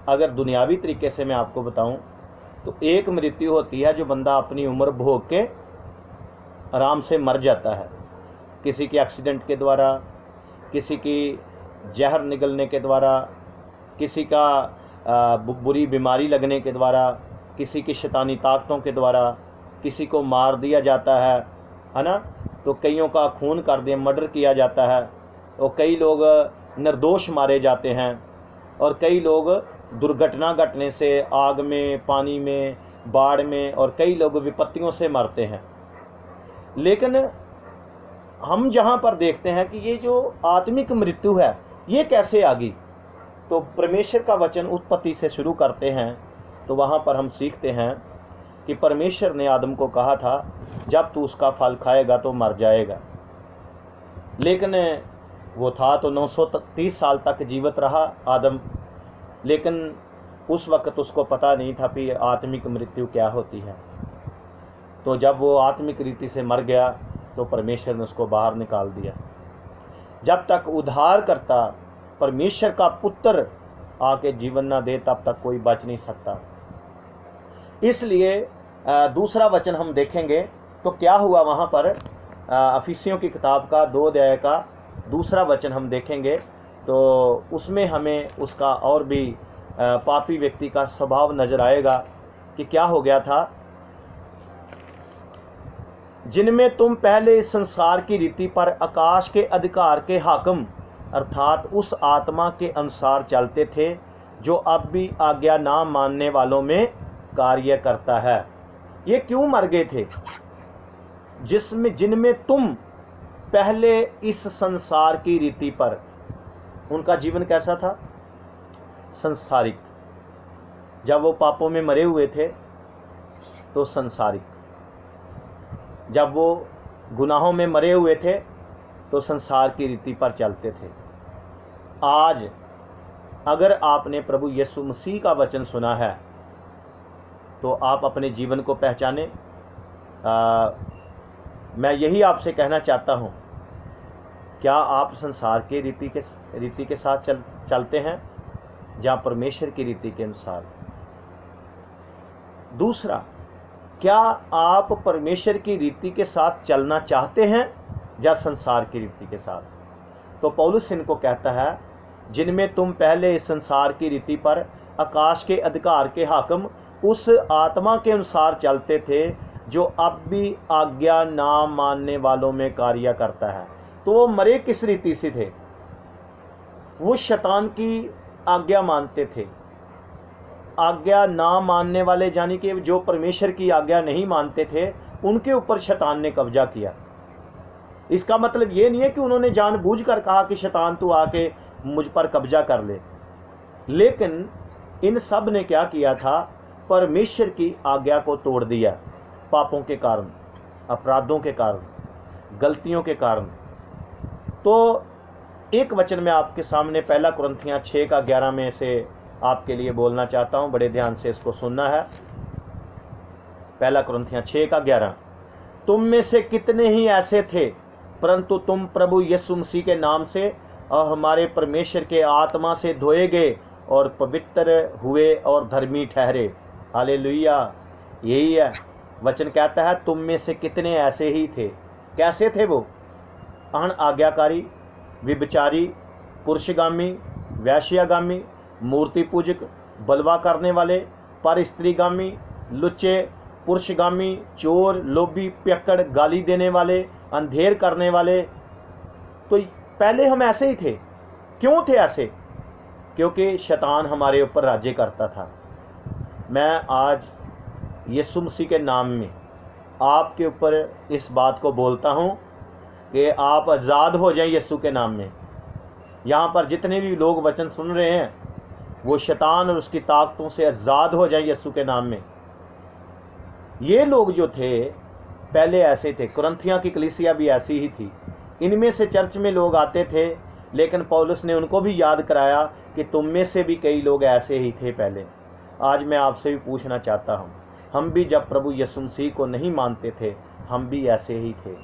अगर दुनियावी तरीके से मैं आपको बताऊं तो एक मृत्यु होती है जो बंदा अपनी उम्र भोग के आराम से मर जाता है, किसी के एक्सीडेंट के द्वारा, किसी की जहर निगलने के द्वारा, किसी का बुरी बीमारी लगने के द्वारा, किसी की शैतानी ताकतों के द्वारा, किसी को मार दिया जाता है ना। तो कईयों का खून कर दिया, मर्डर किया जाता है, और कई लोग निर्दोष मारे जाते हैं, और कई लोग दुर्घटना घटने से, आग में, पानी में, बाढ़ में, और कई लोग विपत्तियों से मरते हैं। लेकिन हम जहाँ पर देखते हैं कि ये जो आत्मिक मृत्यु है ये कैसे आ गई, तो परमेश्वर का वचन उत्पत्ति से शुरू करते हैं तो वहाँ पर हम सीखते हैं कि परमेश्वर ने आदम को कहा था जब तू उसका फल खाएगा तो मर जाएगा। लेकिन वो था तो 930 साल तक जीवित रहा आदम, लेकिन उस वक्त उसको पता नहीं था कि आत्मिक मृत्यु क्या होती है। तो जब वो आत्मिक रीति से मर गया तो परमेश्वर ने उसको बाहर निकाल दिया। जब तक उद्धारकर्ता परमेश्वर का पुत्र आके जीवन ना दे तब तक कोई बच नहीं सकता। इसलिए दूसरा वचन हम देखेंगे तो क्या हुआ वहाँ पर, अफिसियों की किताब का 2 अध्याय का दूसरा वचन हम देखेंगे तो उसमें हमें उसका और भी पापी व्यक्ति का स्वभाव नज़र आएगा कि क्या हो गया था। जिनमें तुम पहले इस संसार की रीति पर आकाश के अधिकार के हाकिम अर्थात उस आत्मा के अनुसार चलते थे जो अब भी आज्ञा ना मानने वालों में कार्य करता है। ये क्यों मर गए थे? जिनमें तुम पहले इस संसार की रीति पर, उनका जीवन कैसा था? संसारिक। जब वो पापों में मरे हुए थे तो संसारिक, जब वो गुनाहों में मरे हुए थे तो संसार की रीति पर चलते थे। आज अगर आपने प्रभु यीशु मसीह का वचन सुना है तो आप अपने जीवन को पहचाने। मैं यही आपसे कहना चाहता हूँ, क्या आप संसार के रीति के साथ चलते हैं या परमेश्वर की रीति के अनुसार? दूसरा, क्या आप परमेश्वर की रीति के साथ चलना चाहते हैं या संसार की रीति के साथ? तो पौलुस इनको कहता है, जिनमें तुम पहले इस संसार की रीति पर आकाश के अधिकार के हाकिम उस आत्मा के अनुसार चलते थे जो अब भी आज्ञा ना मानने वालों में कार्य करता है। तो वो मरे किस रीति से थे? वो शैतान की आज्ञा मानते थे। आज्ञा ना मानने वाले यानी कि जो परमेश्वर की आज्ञा नहीं मानते थे, उनके ऊपर शैतान ने कब्जा किया। इसका मतलब ये नहीं है कि उन्होंने जानबूझकर कहा कि शैतान तू आके मुझ पर कब्जा कर ले, लेकिन इन सब ने क्या किया था? परमेश्वर की आज्ञा को तोड़ दिया, पापों के कारण, अपराधों के कारण, गलतियों के कारण। तो एक वचन में आपके सामने 1 कुरिन्थियों 6:11 में से आपके लिए बोलना चाहता हूँ, बड़े ध्यान से इसको सुनना है। 1 कुरिन्थियों 6:11, तुम में से कितने ही ऐसे थे, परंतु तुम प्रभु यीशु मसीह के नाम से और हमारे परमेश्वर के आत्मा से धोए गए और पवित्र हुए और धर्मी ठहरे। हालेलुया। यही है वचन कहता है, तुम में से कितने ऐसे ही थे। कैसे थे वो? अन आज्ञाकारी, विभिचारी, पुरुषगामी, वैश्यागामी, मूर्ति पूजक, बलवा करने वाले, पर स्त्रीगामी, लुच्चे, पुरुषगामी, चोर, लोभी, पियक्कड़, गाली देने वाले, अंधेर करने वाले। तो पहले हम ऐसे ही थे। क्यों थे ऐसे? क्योंकि शैतान हमारे ऊपर राज्य करता था। मैं आज यीशु मसीह के नाम में आपके ऊपर इस बात को बोलता हूँ कि आप आज़ाद हो जाएं यीशु के नाम में। यहाँ पर जितने भी लोग वचन सुन रहे हैं, वो शैतान और उसकी ताकतों से आज़ाद हो जाएं यीशु के नाम में। ये लोग जो थे पहले ऐसे थे। कुरिन्थियों की कलीसिया भी ऐसी ही थी। इनमें से चर्च में लोग आते थे, लेकिन पौलुस ने उनको भी याद कराया कि तुम में से भी कई लोग ऐसे ही थे पहले। आज मैं आपसे भी पूछना चाहता हूँ, हम भी जब प्रभु यीशु मसीह को नहीं मानते थे, हम भी ऐसे ही थे।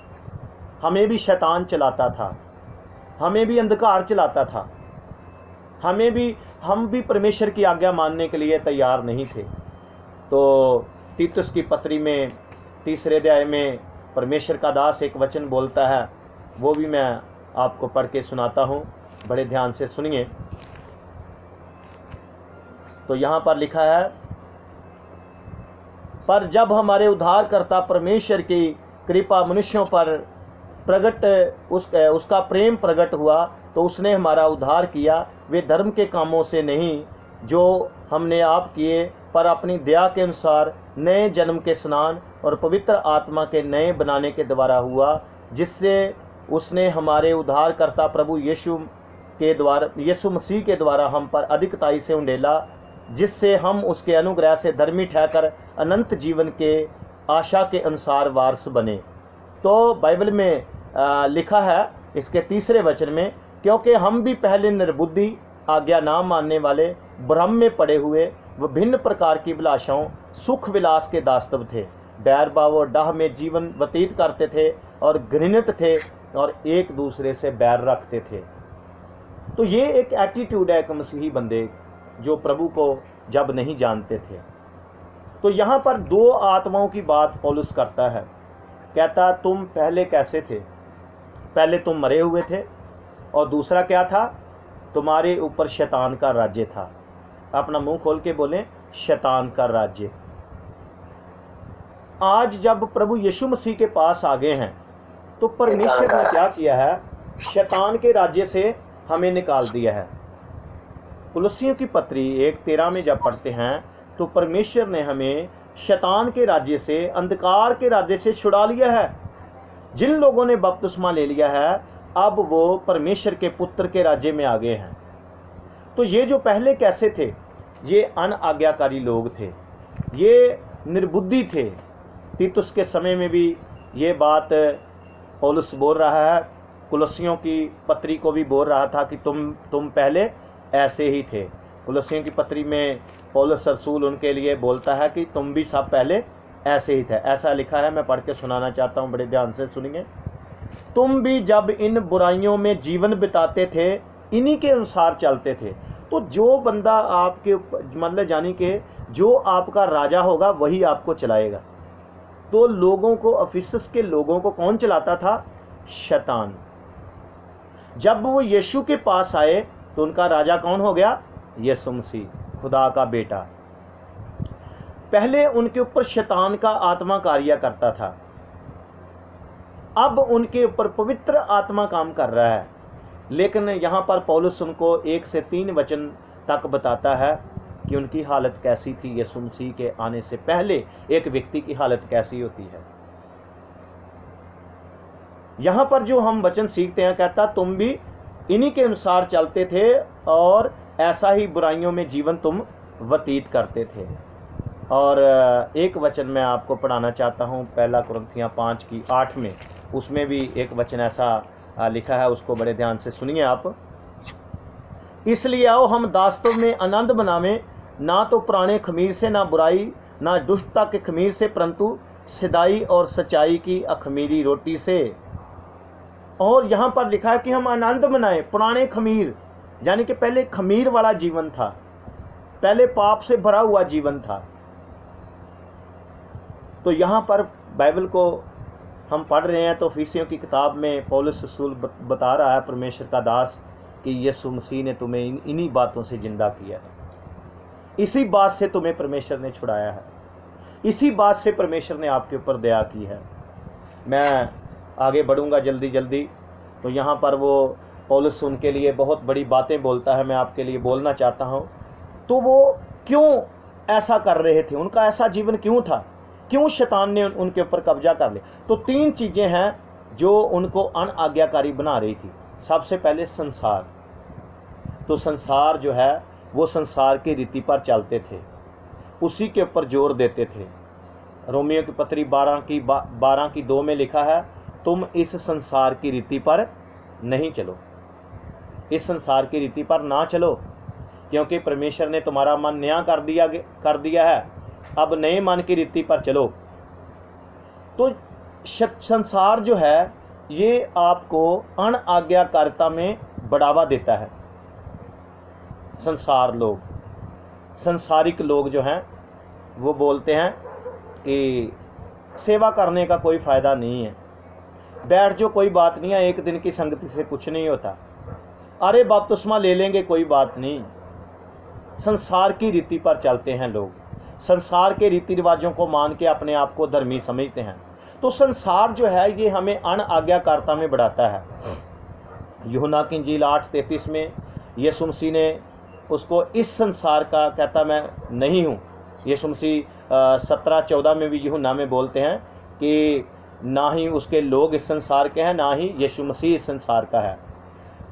हमें भी शैतान चलाता था, हमें भी अंधकार चलाता था, हम भी परमेश्वर की आज्ञा मानने के लिए तैयार नहीं थे। तो तीतुस की पत्री में 3 अध्याय में परमेश्वर का दास एक वचन बोलता है, वो भी मैं आपको पढ़ के सुनाता हूँ, बड़े ध्यान से सुनिए। तो यहाँ पर लिखा है, पर जब हमारे उद्धारकर्ता परमेश्वर की कृपा मनुष्यों पर उसका प्रेम प्रकट हुआ, तो उसने हमारा उद्धार किया, वे धर्म के कामों से नहीं जो हमने आप किए, पर अपनी दया के अनुसार नए जन्म के स्नान और पवित्र आत्मा के नए बनाने के द्वारा हुआ, जिससे उसने हमारे उद्धारकर्ता प्रभु यीशु मसीह के द्वारा हम पर अधिकताई से उंडेला, जिससे हम उसके अनुग्रह से धर्मी ठहकर अनंत जीवन के आशा के अनुसार वारस बने। तो बाइबल में लिखा है इसके 3 वचन में, क्योंकि हम भी पहले निर्बुद्धि, आज्ञा ना मानने वाले, भ्रम में पड़े हुए, विभिन्न प्रकार की अभिलाषाओं, सुख विलास के दास्तव थे, बैर भाव और डाह में जीवन व्यतीत करते थे और घृणित थे और एक दूसरे से बैर रखते थे। तो ये एक एटीट्यूड है एक मसीही बंदे जो प्रभु को जब नहीं जानते थे। तो यहाँ पर 2 आत्माओं की बात पौलुस करता है। कहता तुम पहले कैसे थे? पहले तुम मरे हुए थे, और दूसरा क्या था? तुम्हारे ऊपर शैतान का राज्य था। अपना मुंह खोल के बोलें, शैतान का राज्य। आज जब प्रभु यीशु मसीह के पास आ गए हैं, तो परमेश्वर ने क्या किया है? शैतान के राज्य से हमें निकाल दिया है। कुलुस्सियों की पत्री 1:13 में जब पढ़ते हैं तो परमेश्वर ने हमें शैतान के राज्य से, अंधकार के राज्य से छुड़ा लिया है। जिन लोगों ने बपतिस्मा ले लिया है अब वो परमेश्वर के पुत्र के राज्य में आ गए हैं। तो ये जो पहले कैसे थे, ये अनआज्ञाकारी लोग थे, ये निर्बुद्धि थे। तीतुस के समय में भी ये बात पौलुस बोल रहा है, कुलुस्सियों की पत्री को भी बोल रहा था कि तुम पहले ऐसे ही थे। कुलुस्सियों की पत्री में पौलुस रसूल उनके लिए बोलता है कि तुम भी सब पहले ऐसे ही थे। ऐसा लिखा है, मैं पढ़ के सुनाना चाहता हूँ, बड़े ध्यान से सुनिए। तुम भी जब इन बुराइयों में जीवन बिताते थे, इन्हीं के अनुसार चलते थे। तो जो बंदा आपके मतलब जानी कि जो आपका राजा होगा वही आपको चलाएगा। तो लोगों को, अफिसस के लोगों को कौन चलाता था? शैतान। जब वो यीशु के पास आए तो उनका राजा कौन हो गया? यीशु मसीह, खुदा का बेटा। पहले उनके ऊपर शैतान का आत्मा कार्य करता था, अब उनके ऊपर पवित्र आत्मा काम कर रहा है। लेकिन यहाँ पर पौलुस उनको 1 से 3 वचन तक बताता है कि उनकी हालत कैसी थी। यीशु मसीह के आने से पहले एक व्यक्ति की हालत कैसी होती है। यहाँ पर जो हम वचन सीखते हैं, कहता तुम भी इन्हीं के अनुसार चलते थे और ऐसा ही बुराइयों में जीवन तुम व्यतीत करते थे। और एक वचन मैं आपको पढ़ाना चाहता हूँ, 1 कुरिन्थियों 5:8 में, उसमें भी एक वचन ऐसा लिखा है, उसको बड़े ध्यान से सुनिए आप। इसलिए आओ हम दास्तों में आनंद मनावें, ना तो पुराने खमीर से, ना बुराई, ना दुष्टता के खमीर से, परंतु सच्चाई और सच्चाई की अखमीरी रोटी से। और यहाँ पर लिखा है कि हम आनंद मनाएं। पुराने खमीर यानी कि पहले खमीर वाला जीवन था, पहले पाप से भरा हुआ जीवन था। तो यहाँ पर बाइबल को हम पढ़ रहे हैं तो इफिसियों की किताब में पौलुस रसूल बता रहा है, परमेश्वर का दास, कि यीशु मसीह ने तुम्हें इन्हीं बातों से जिंदा किया है। इसी बात से तुम्हें परमेश्वर ने छुड़ाया है, इसी बात से परमेश्वर ने आपके ऊपर दया की है। मैं आगे बढ़ूंगा जल्दी। तो यहाँ पर वो पौलुस उनके लिए बहुत बड़ी बातें बोलता है, मैं आपके लिए बोलना चाहता हूँ। तो वो क्यों ऐसा कर रहे थे, उनका ऐसा जीवन क्यों था, क्यों शैतान ने उनके ऊपर कब्जा कर लिया? तो 3 चीज़ें हैं जो उनको अनआज्ञाकारी बना रही थी। सबसे पहले संसार। तो संसार जो है वो संसार की रीति पर चलते थे, उसी के ऊपर जोर देते थे। रोमियो की पत्री 12:2 में लिखा है, तुम इस संसार की रीति पर नहीं चलो, इस संसार की रीति पर ना चलो, क्योंकि परमेश्वर ने तुम्हारा मन नया कर दिया है, अब नए मन की रीति पर चलो। तो संसार जो है ये आपको अनआज्ञाकारिता में बढ़ावा देता है। संसारिक लोग जो हैं वो बोलते हैं कि सेवा करने का कोई फ़ायदा नहीं है, बैठ जो, कोई बात नहीं है, एक दिन की संगति से कुछ नहीं होता, अरे बपतिस्मा ले लेंगे, कोई बात नहीं। संसार की रीति पर चलते हैं लोग, संसार के रीति रिवाजों को मान के अपने आप को धर्मी समझते हैं। तो संसार जो है ये हमें अनआज्ञाकारिता में बढ़ाता है। यूहन्ना की इंजील 8:33 में यीशु मसीह ने उसको इस संसार का कहता मैं नहीं हूँ। यीशु मसीह 17:14 में भी यूहन्ना में बोलते हैं कि ना ही उसके लोग इस संसार के हैं, ना ही यीशु मसीह इस संसार का है।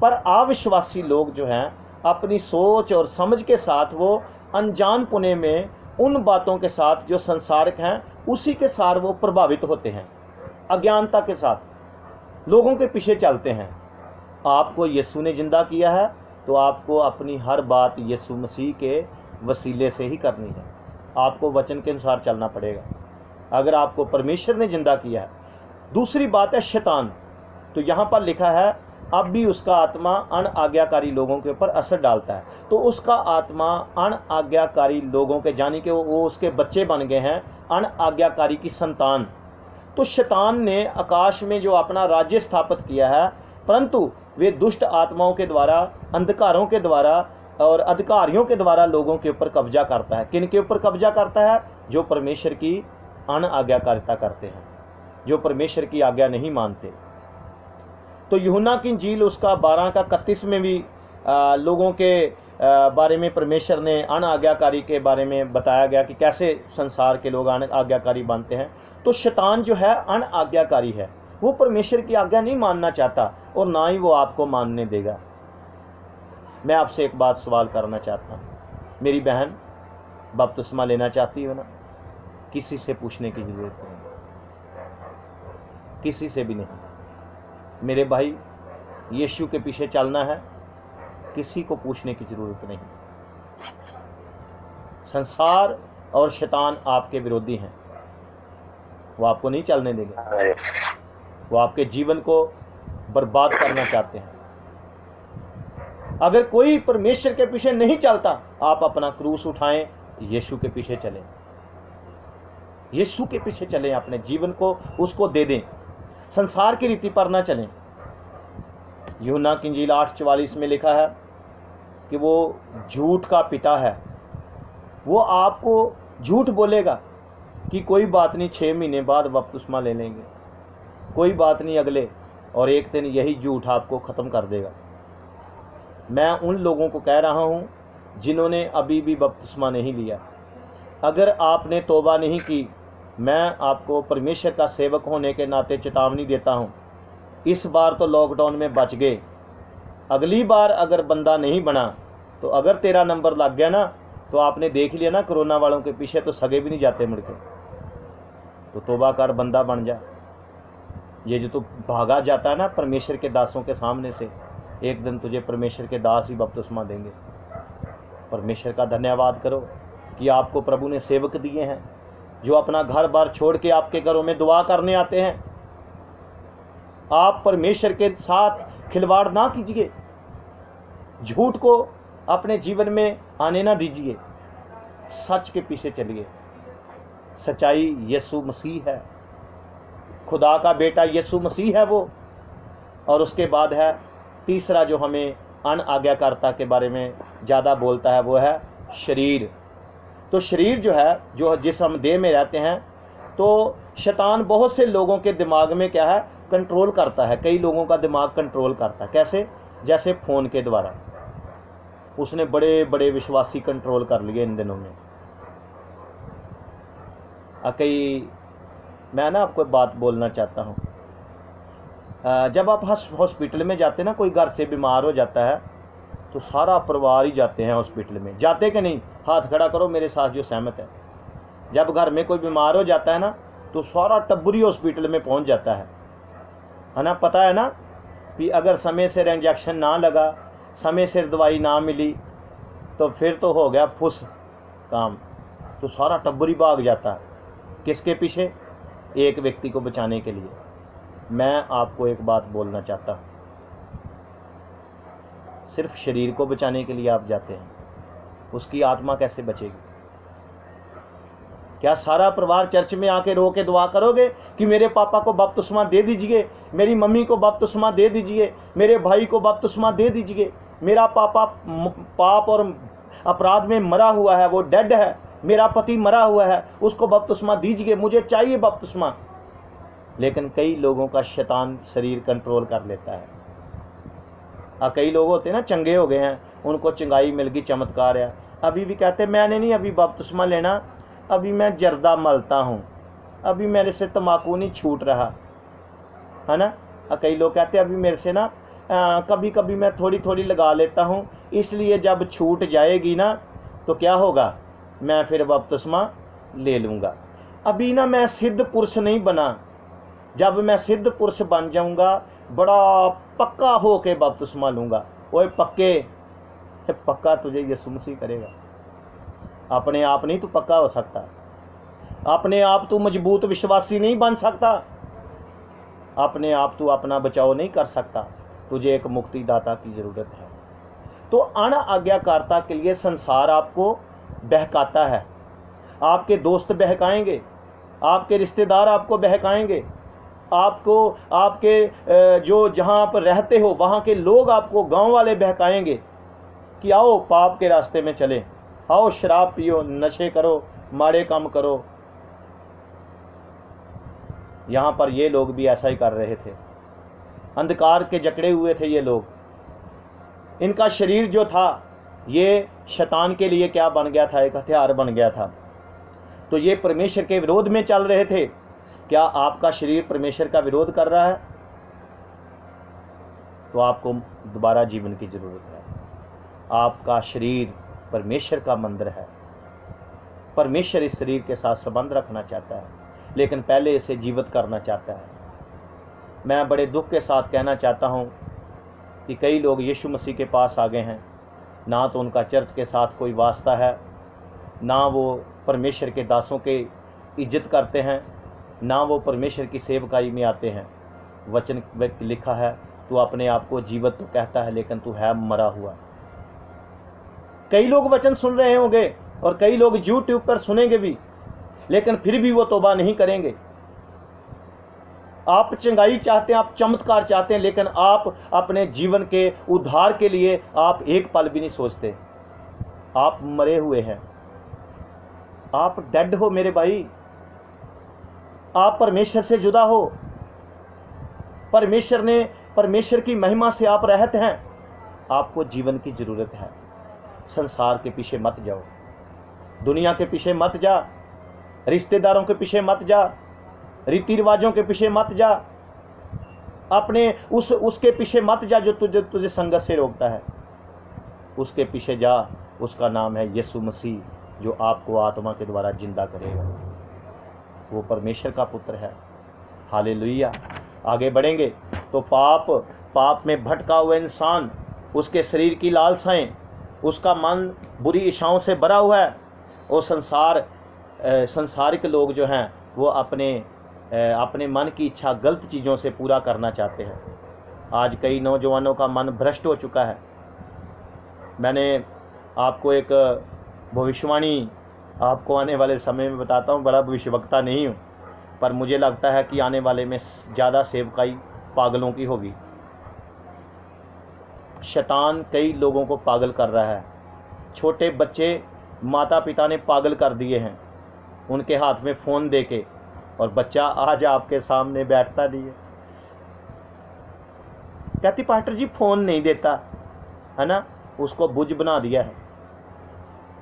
पर अविश्वासी लोग जो हैं अपनी सोच और समझ के साथ वो अनजान पुने में उन बातों के साथ जो संसारिक हैं उसी के साथ वो प्रभावित होते हैं, अज्ञानता के साथ लोगों के पीछे चलते हैं। आपको यीशु ने जिंदा किया है तो आपको अपनी हर बात यीशु मसीह के वसीले से ही करनी है, आपको वचन के अनुसार चलना पड़ेगा अगर आपको परमेश्वर ने जिंदा किया है। दूसरी बात है शैतान। तो यहाँ पर लिखा है अब भी उसका आत्मा अनआज्ञाकारी लोगों के ऊपर असर डालता है। तो उसका आत्मा अनआज्ञाकारी लोगों के, जानी कि वो उसके बच्चे बन गए हैं, अनआज्ञाकारी की संतान। तो शैतान ने आकाश में जो अपना राज्य स्थापित किया है, परंतु वे दुष्ट आत्माओं के द्वारा, अंधकारों के द्वारा और अधिकारियों के द्वारा लोगों के ऊपर कब्जा करता है। किन के ऊपर कब्जा करता है? जो परमेश्वर की अनआज्ञाकारिता करते हैं, जो परमेश्वर की आज्ञा नहीं मानते। तो यूहन्ना की इंजील उसका 12 का 31 में भी लोगों के बारे में परमेश्वर ने अनाज्ञाकारी के बारे में बताया गया कि कैसे संसार के लोग अनाज्ञाकारी बनते हैं। तो शैतान जो है अनाज्ञाकारी है, वो परमेश्वर की आज्ञा नहीं मानना चाहता और ना ही वो आपको मानने देगा। मैं आपसे एक बात सवाल करना चाहता हूँ, मेरी बहन बपतिस्मा लेना चाहती हो ना? किसी से पूछने की ज़रूरत नहीं, किसी से भी नहीं। मेरे भाई, यीशु के पीछे चलना है, किसी को पूछने की ज़रूरत नहीं। संसार और शैतान आपके विरोधी हैं, वो आपको नहीं चलने देंगे, वो आपके जीवन को बर्बाद करना चाहते हैं। अगर कोई परमेश्वर के पीछे नहीं चलता, आप अपना क्रूस उठाएं, यीशु के पीछे चलें, यीशु के पीछे चलें, अपने जीवन को उसको दे दें, संसार की रीति पर ना चलें। यूहन्ना की इंजील 8:44 में लिखा है कि वो झूठ का पिता है। वो आपको झूठ बोलेगा कि कोई बात नहीं, 6 महीने बाद बपतिस्मा ले लेंगे, कोई बात नहीं अगले, और एक दिन यही झूठ आपको ख़त्म कर देगा। मैं उन लोगों को कह रहा हूँ जिन्होंने अभी भी बपतिस्मा नहीं लिया, अगर आपने तौबा नहीं की, मैं आपको परमेश्वर का सेवक होने के नाते चेतावनी देता हूँ, इस बार तो लॉकडाउन में बच गए, अगली बार अगर बंदा नहीं बना तो अगर तेरा नंबर लग गया ना, तो आपने देख लिया ना, कोरोना वालों के पीछे तो सगे भी नहीं जाते मुड़ के। तो तौबा कर, बंदा बन जा। ये जो तो भागा जाता है ना परमेश्वर के दासों के सामने से, एक दिन तुझे परमेश्वर के दास ही बपतिस्मा देंगे। परमेश्वर का धन्यवाद करो कि आपको प्रभु ने सेवक दिए हैं जो अपना घर बार छोड़ के आपके घरों में दुआ करने आते हैं। आप परमेश्वर के साथ खिलवाड़ ना कीजिए, झूठ को अपने जीवन में आने ना दीजिए, सच के पीछे चलिए। सच्चाई यीशु मसीह है, खुदा का बेटा यीशु मसीह है वो। और उसके बाद है तीसरा जो हमें अनाज्ञाकारिता के बारे में ज़्यादा बोलता है, वो है शरीर। तो शरीर जो है, जो जिस हम देह में रहते हैं, तो शैतान बहुत से लोगों के दिमाग में क्या है, कंट्रोल करता है। कई लोगों का दिमाग कंट्रोल करता है, कैसे? जैसे फ़ोन के द्वारा। उसने बड़े बड़े विश्वासी कंट्रोल कर लिए इन दिनों में। कई मैं ना आपको बात बोलना चाहता हूँ, जब आप हॉस्पिटल में जाते हैं ना, कोई घर से बीमार हो जाता है तो सारा परिवार ही जाते हैं हॉस्पिटल में। जाते कि नहीं? हाथ खड़ा करो मेरे साथ जो सहमत है। जब घर में कोई बीमार हो जाता है ना, तो सारा टब्बरी हॉस्पिटल में पहुंच जाता है ना। पता है ना कि अगर समय से इंजेक्शन ना लगा, समय से दवाई ना मिली, तो फिर तो हो गया फुस काम। तो सारा टब्बरी भाग जाता है, किसके पीछे? एक व्यक्ति को बचाने के लिए। मैं आपको एक बात बोलना चाहता हूँ, सिर्फ शरीर को बचाने के लिए आप जाते हैं, उसकी आत्मा कैसे बचेगी? क्या सारा परिवार चर्च में आके रो के दुआ करोगे कि मेरे पापा को बपतिस्मा दे दीजिए, मेरी मम्मी को बपतिस्मा दे दीजिए, मेरे भाई को बपतिस्मा दे दीजिए, मेरा पापा पाप और अपराध में मरा हुआ है, वो डेड है, मेरा पति मरा हुआ है, उसको बपतिस्मा दीजिए, मुझे चाहिए बपतिस्मा। लेकिन कई लोगों का शैतान शरीर कंट्रोल कर लेता है। कई लोग होते हैं ना, चंगे हो गए हैं, उनको चंगाई मिल गई, चमत्कार है, अभी भी कहते मैंने नहीं अभी बपतिस्मा लेना, अभी मैं जर्दा मलता हूँ, अभी मेरे से तम्बाकू नहीं छूट रहा है ना। कई लोग कहते हैं अभी मेरे से ना कभी कभी मैं थोड़ी थोड़ी लगा लेता हूँ, इसलिए जब छूट जाएगी ना तो क्या होगा, मैं फिर बपतिस्मा ले लूँगा। अभी ना मैं सिद्ध पुरुष नहीं बना, जब मैं सिद्ध पुरुष बन जाऊँगा, बड़ा पक्का हो के बपतिस्मा लूँगा। ओए पक्का तुझे यीशु मसीह करेगा, अपने आप नहीं तू पक्का हो सकता, अपने आप तू मजबूत विश्वासी नहीं बन सकता, अपने आप तू अपना बचाव नहीं कर सकता, तुझे एक मुक्तिदाता की ज़रूरत है। तो अनाज्ञाकारिता के लिए संसार आपको बहकाता है, आपके दोस्त बहकाएंगे, आपके रिश्तेदार आपको बहकाएंगे, आपको आपके जो जहाँ आप रहते हो वहाँ के लोग आपको, गांव वाले बहकाएंगे कि आओ पाप के रास्ते में चले, आओ शराब पियो, नशे करो, माड़े काम करो। यहाँ पर ये लोग भी ऐसा ही कर रहे थे। अंधकार के जकड़े हुए थे ये लोग। इनका शरीर जो था ये शैतान के लिए क्या बन गया था, एक हथियार बन गया था। तो ये परमेश्वर के विरोध में चल रहे थे। क्या आपका शरीर परमेश्वर का विरोध कर रहा है? तो आपको दोबारा जीवन की जरूरत है। आपका शरीर परमेश्वर का मंदिर है। परमेश्वर इस शरीर के साथ संबंध रखना चाहता है, लेकिन पहले इसे जीवित करना चाहता है। मैं बड़े दुख के साथ कहना चाहता हूँ कि कई लोग यीशु मसीह के पास आ गए हैं, ना तो उनका चर्च के साथ कोई वास्ता है, ना वो परमेश्वर के दासों के इज्जत करते हैं, ना वो परमेश्वर की सेवकाई में आते हैं। वचन में लिखा है, तू अपने आप को जीवित तो कहता है, लेकिन तू है मरा हुआ। कई लोग वचन सुन रहे होंगे और कई लोग यूट्यूब पर सुनेंगे भी, लेकिन फिर भी वो तौबा नहीं करेंगे। आप चंगाई चाहते हैं, आप चमत्कार चाहते हैं, लेकिन आप अपने जीवन के उद्धार के लिए आप एक पल भी नहीं सोचते। आप मरे हुए हैं, आप डेड हो मेरे भाई। आप परमेश्वर से जुदा हो। परमेश्वर की महिमा से आप रहते हैं। आपको जीवन की जरूरत है। संसार के पीछे मत जाओ, दुनिया के पीछे मत जा, रिश्तेदारों के पीछे मत जा, रीति रिवाजों के पीछे मत जा, अपने उसके पीछे मत जा जो तुझे संगत से रोकता है। उसके पीछे जा, उसका नाम है यीशु मसीह, जो आपको आत्मा के द्वारा जिंदा करेगा। वो परमेश्वर का पुत्र है। हालेलुया। आगे बढ़ेंगे तो पाप में भटका हुआ इंसान, उसके शरीर की लालसाएं, उसका मन बुरी इच्छाओं से भरा हुआ है। और संसारिक लोग जो हैं वो अपने मन की इच्छा गलत चीज़ों से पूरा करना चाहते हैं। आज कई नौजवानों का मन भ्रष्ट हो चुका है। मैंने आपको एक भविष्यवाणी आपको आने वाले समय में बताता हूँ। बड़ा भविष्यवक्ता नहीं हूँ, पर मुझे लगता है कि आने वाले में ज़्यादा सेवकाई पागलों की होगी। शैतान कई लोगों को पागल कर रहा है। छोटे बच्चे माता पिता ने पागल कर दिए हैं, उनके हाथ में फ़ोन देके, और बच्चा आज आपके सामने बैठता नहीं है। कहती पास्टर जी फ़ोन नहीं देता है ना, उसको बुझ बना दिया है।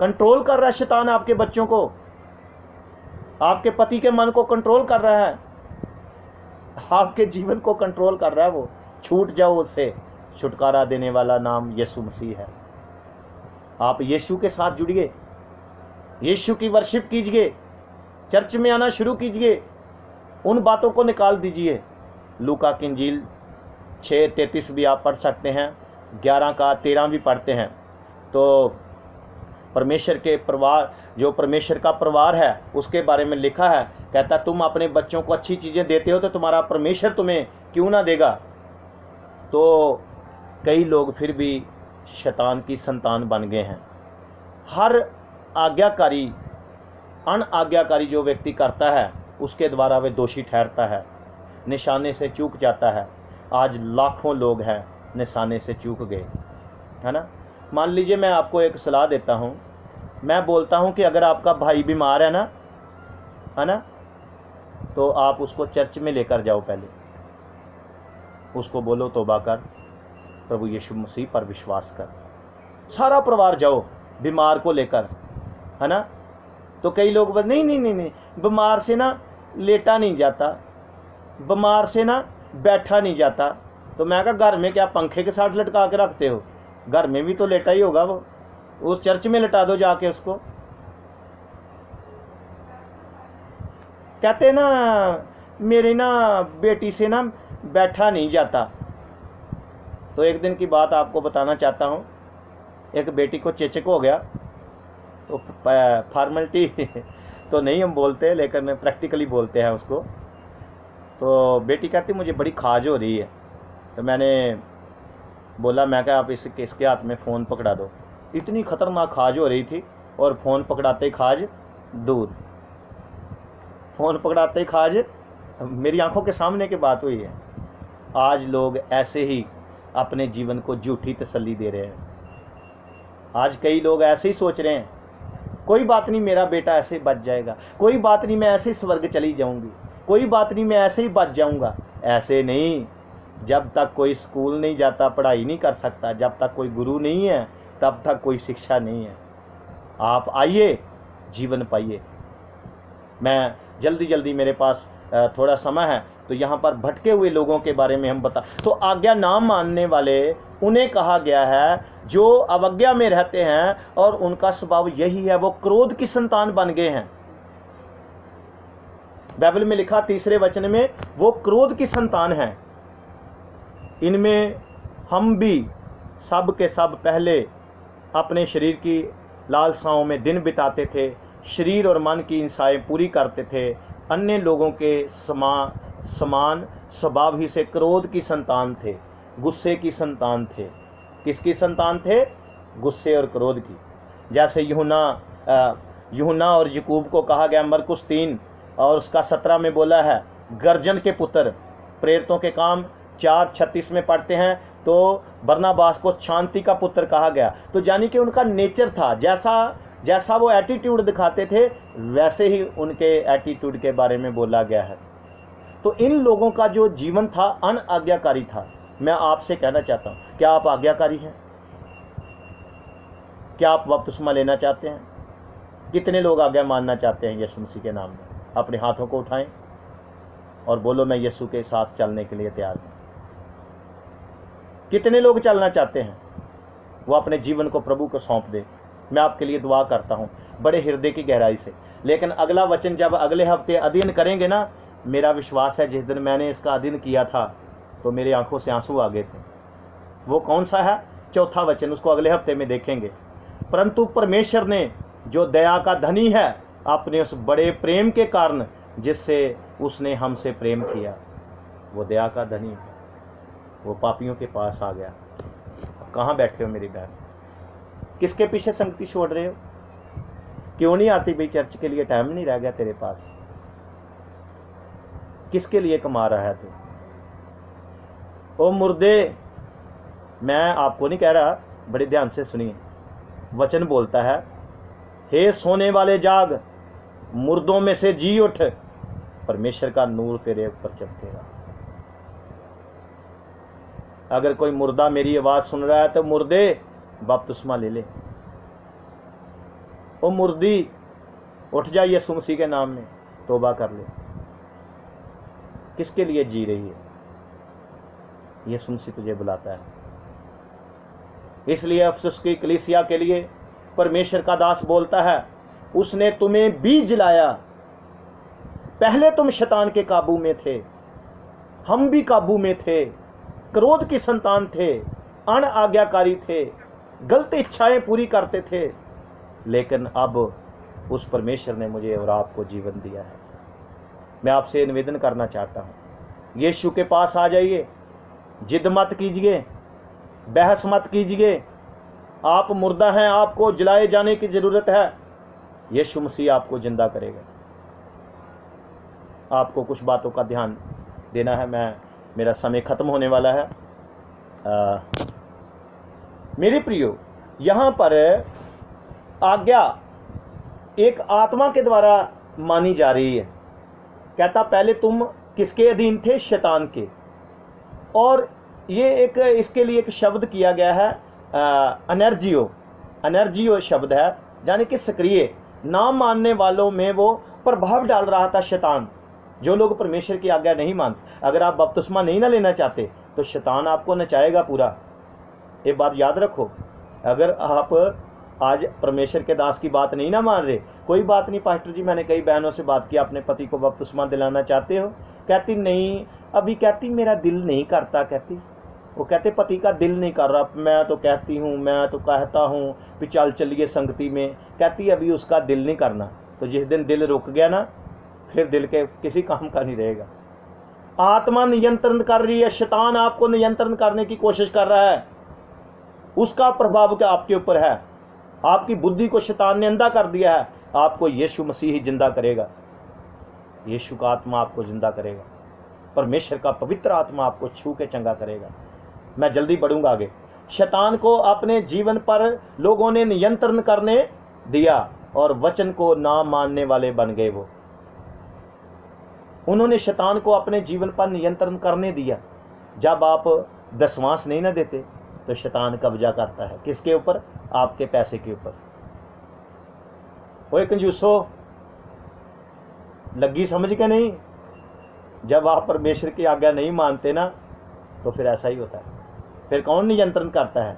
कंट्रोल कर रहा है शैतान आपके बच्चों को, आपके पति के मन को कंट्रोल कर रहा है, आपके जीवन को कंट्रोल कर रहा है। वो छूट जाओ उससे। छुटकारा देने वाला नाम यीशु मसीह है। आप यीशु के साथ जुड़िए, यीशु की वर्शिप कीजिए, चर्च में आना शुरू कीजिए, उन बातों को निकाल दीजिए। लूका की इंजील 6:33 भी आप पढ़ सकते हैं, 11 का 13 भी पढ़ते हैं। तो परमेश्वर के परिवार, जो परमेश्वर का परिवार है, उसके बारे में लिखा है। कहता तुम अपने बच्चों को अच्छी चीज़ें देते हो तो तुम्हारा परमेश्वर तुम्हें क्यों ना देगा। तो कई लोग फिर भी शैतान की संतान बन गए हैं। हर अनाज्ञाकारी जो व्यक्ति करता है उसके द्वारा वे दोषी ठहरता है, निशाने से चूक जाता है। आज लाखों लोग हैं निशाने से चूक गए, है ना। मान लीजिए मैं आपको एक सलाह देता हूँ, मैं बोलता हूँ कि अगर आपका भाई बीमार है ना, तो आप उसको चर्च में लेकर जाओ। पहले उसको बोलो तौबा कर, प्रभु यीशु मसीह पर विश्वास कर। सारा परिवार जाओ बीमार को लेकर, है ना। तो कई लोग नहीं, बीमार से ना लेटा नहीं जाता, बीमार से ना बैठा नहीं जाता। तो मैं कहा घर में क्या पंखे के साथ लटका के रखते हो? घर में भी तो लेटा ही होगा वो, उस चर्च में लटा दो जाके उसको। कहते ना मेरी ना बेटी से ना बैठा नहीं जाता। तो एक दिन की बात आपको बताना चाहता हूँ। एक बेटी को चेचक हो गया, तो फॉर्मेलिटी तो नहीं हम बोलते, लेकिन प्रैक्टिकली बोलते हैं उसको। तो बेटी कहती मुझे बड़ी खाज हो रही है। तो मैंने बोला, मैं क्या आप इसके हाथ में फ़ोन पकड़ा दो। इतनी ख़तरनाक खाज हो रही थी, और फ़ोन पकड़ाते ही खाज दूर, फ़ोन पकड़ाते ही खाज मेरी आंखों के सामने की बात हुई है। आज लोग ऐसे ही अपने जीवन को झूठी तसल्ली दे रहे हैं। आज कई लोग ऐसे ही सोच रहे हैं, कोई बात नहीं मेरा बेटा ऐसे ही बच जाएगा, कोई बात नहीं मैं ऐसे ही स्वर्ग चली जाऊंगी, कोई बात नहीं मैं ऐसे ही बच जाऊंगा। ऐसे नहीं, जब तक कोई स्कूल नहीं जाता, पढ़ाई नहीं कर सकता, जब तक कोई गुरु नहीं है, तब तक कोई शिक्षा नहीं है। आप आइए, जीवन पाइए। मैं जल्दी जल्दी, मेरे पास थोड़ा समय है, तो यहाँ पर भटके हुए लोगों के बारे में हम बता। तो आज्ञा ना मानने वाले, उन्हें कहा गया है जो अवज्ञा में रहते हैं और उनका स्वभाव यही है, वो क्रोध की संतान बन गए हैं। बाइबल में लिखा 3 वचन में, वो क्रोध की संतान है। इनमें हम भी सब के सब पहले अपने शरीर की लालसाओं में दिन बिताते थे, शरीर और मन की इच्छाएं पूरी करते थे, अन्य लोगों के समान स्वभाव ही से क्रोध की संतान थे, गुस्से की संतान थे। किसकी संतान थे? गुस्से और क्रोध की। जैसे यूहन्ना और याकूब को कहा गया मरकुस 3 और उसका 17 में बोला है, गर्जन के पुत्र। प्रेरितों के काम 4:36 में पढ़ते हैं तो बरनबास को शांति का पुत्र कहा गया। तो यानी कि उनका नेचर था, जैसा वो एटीट्यूड दिखाते थे, वैसे ही उनके एटीट्यूड के बारे में बोला गया है। तो इन लोगों का जो जीवन था अनआज्ञाकारी था। मैं आपसे कहना चाहता हूँ, क्या आप आज्ञाकारी हैं? क्या आप बपतिस्मा लेना चाहते हैं? कितने लोग आज्ञा मानना चाहते हैं यीशु मसीह के नाम में? अपने हाथों को उठाएं और बोलो, मैं यीशु के साथ चलने के लिए तैयार हूँ। कितने लोग चलना चाहते हैं? वो अपने जीवन को प्रभु को सौंप दे। मैं आपके लिए दुआ करता हूँ बड़े हृदय की गहराई से। लेकिन अगला वचन जब अगले हफ्ते अध्ययन करेंगे ना, मेरा विश्वास है जिस दिन मैंने इसका अध्ययन किया था तो मेरी आंखों से आंसू आ गए थे। वो कौन सा है? 4 वचन, उसको अगले हफ्ते में देखेंगे। परंतु परमेश्वर ने जो दया का धनी है, अपने उस बड़े प्रेम के कारण जिससे उसने हमसे प्रेम किया, वो दया का धनी है। वो पापियों के पास आ गया। अब कहाँ बैठे हो मेरी बहन? किसके पीछे संगति छोड़ रहे हो? क्यों नहीं आती भाई चर्च के लिए? टाइम नहीं रह गया तेरे पास? किसके लिए कमा रहा है तू? ओ मुर्दे, मैं आपको नहीं कह रहा, बड़े ध्यान से सुनिए। वचन बोलता है, हे सोने वाले जाग, मुर्दों में से जी उठ, परमेश्वर का नूर तेरे ऊपर चमकेगा। अगर कोई मुर्दा मेरी आवाज सुन रहा है तो मुर्दे, बपतिस्मा ले ले। ओ मुर्दी, उठ जा यीशु मसीह के नाम में, तौबा कर ले। किसके लिए जी रही है? यीशु मसीह तुझे बुलाता है। इसलिए अफसोस की कलीसिया के लिए परमेश्वर का दास बोलता है, उसने तुम्हें बीज लाया। पहले तुम शैतान के काबू में थे, हम भी काबू में थे, क्रोध की संतान थे, अनआज्ञाकारी थे, गलत इच्छाएं पूरी करते थे, लेकिन अब उस परमेश्वर ने मुझे और आपको जीवन दिया है। मैं आपसे निवेदन करना चाहता हूँ, यीशु के पास आ जाइए। जिद मत कीजिए, बहस मत कीजिए। आप मुर्दा हैं, आपको जलाए जाने की ज़रूरत है। यीशु मसीह आपको जिंदा करेगा। आपको कुछ बातों का ध्यान देना है। मेरा समय ख़त्म होने वाला है। मेरे प्रियो, यहाँ पर आज्ञा एक आत्मा के द्वारा मानी जा रही है। कहता पहले तुम किसके अधीन थे? शैतान के। और ये इसके लिए एक शब्द किया गया है, एनर्जियो शब्द है, यानी कि सक्रिय। ना मानने वालों में वो प्रभाव डाल रहा था शैतान। जो लोग परमेश्वर की आज्ञा नहीं मानते, अगर आप बपतिस्मा नहीं ना लेना चाहते तो शैतान आपको नचाएगा पूरा। ये बात याद रखो। अगर आप आज परमेश्वर के दास की बात नहीं ना मान रहे, कोई बात नहीं पास्टर जी, मैंने कई बहनों से बात की, अपने पति को बपतिस्मा दिलाना चाहते हो? कहती नहीं अभी, कहती मेरा दिल नहीं करता। कहती वो कहते पति का दिल नहीं कर रहा। मैं तो कहती हूँ, मैं तो कहता हूँ कि चल चलिए संगति में। कहती अभी उसका दिल नहीं करना। तो जिस दिन दिल रुक गया ना, फिर दिल के किसी काम का नहीं रहेगा। आत्मा नियंत्रण कर रही है, शैतान आपको नियंत्रण करने की कोशिश कर रहा है। उसका प्रभाव क्या आपके ऊपर है? आपकी बुद्धि को शैतान ने अंधा कर दिया है। आपको यीशु मसीह ही जिंदा करेगा। यीशु का आत्मा आपको जिंदा करेगा। परमेश्वर का पवित्र आत्मा आपको छू के चंगा करेगा। मैं जल्दी बढ़ूंगा आगे। शैतान को अपने जीवन पर लोगों ने नियंत्रण करने दिया और वचन को ना मानने वाले बन गए। उन्होंने शैतान को अपने जीवन पर नियंत्रण करने दिया। जब आप दसवांश नहीं ना देते तो शैतान कब्जा करता है किसके ऊपर? आपके पैसे के ऊपर। ओए कंजूसो, लगी समझ के नहीं? जब आप परमेश्वर की आज्ञा नहीं मानते ना तो फिर ऐसा ही होता है। फिर कौन नियंत्रण करता है?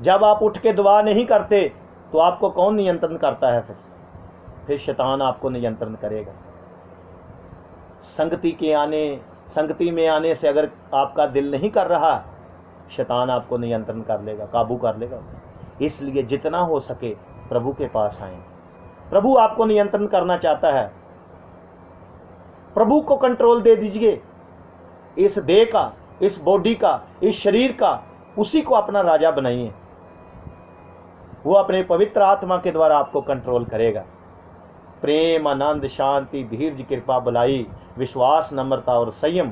जब आप उठ के दुआ नहीं करते तो आपको कौन नियंत्रण करता है? फिर शैतान आपको नियंत्रण करेगा। संगति में आने से अगर आपका दिल नहीं कर रहा, शैतान आपको नियंत्रण कर लेगा, काबू कर लेगा। इसलिए जितना हो सके प्रभु के पास आएं। प्रभु आपको नियंत्रण करना चाहता है। प्रभु को कंट्रोल दे दीजिए, इस देह का, इस बॉडी का, इस शरीर का, उसी को अपना राजा बनाइए। वो अपने पवित्र आत्मा के द्वारा आपको कंट्रोल करेगा। प्रेम, आनंद, शांति, धीरज, कृपा, भलाई, विश्वास, नम्रता और संयम,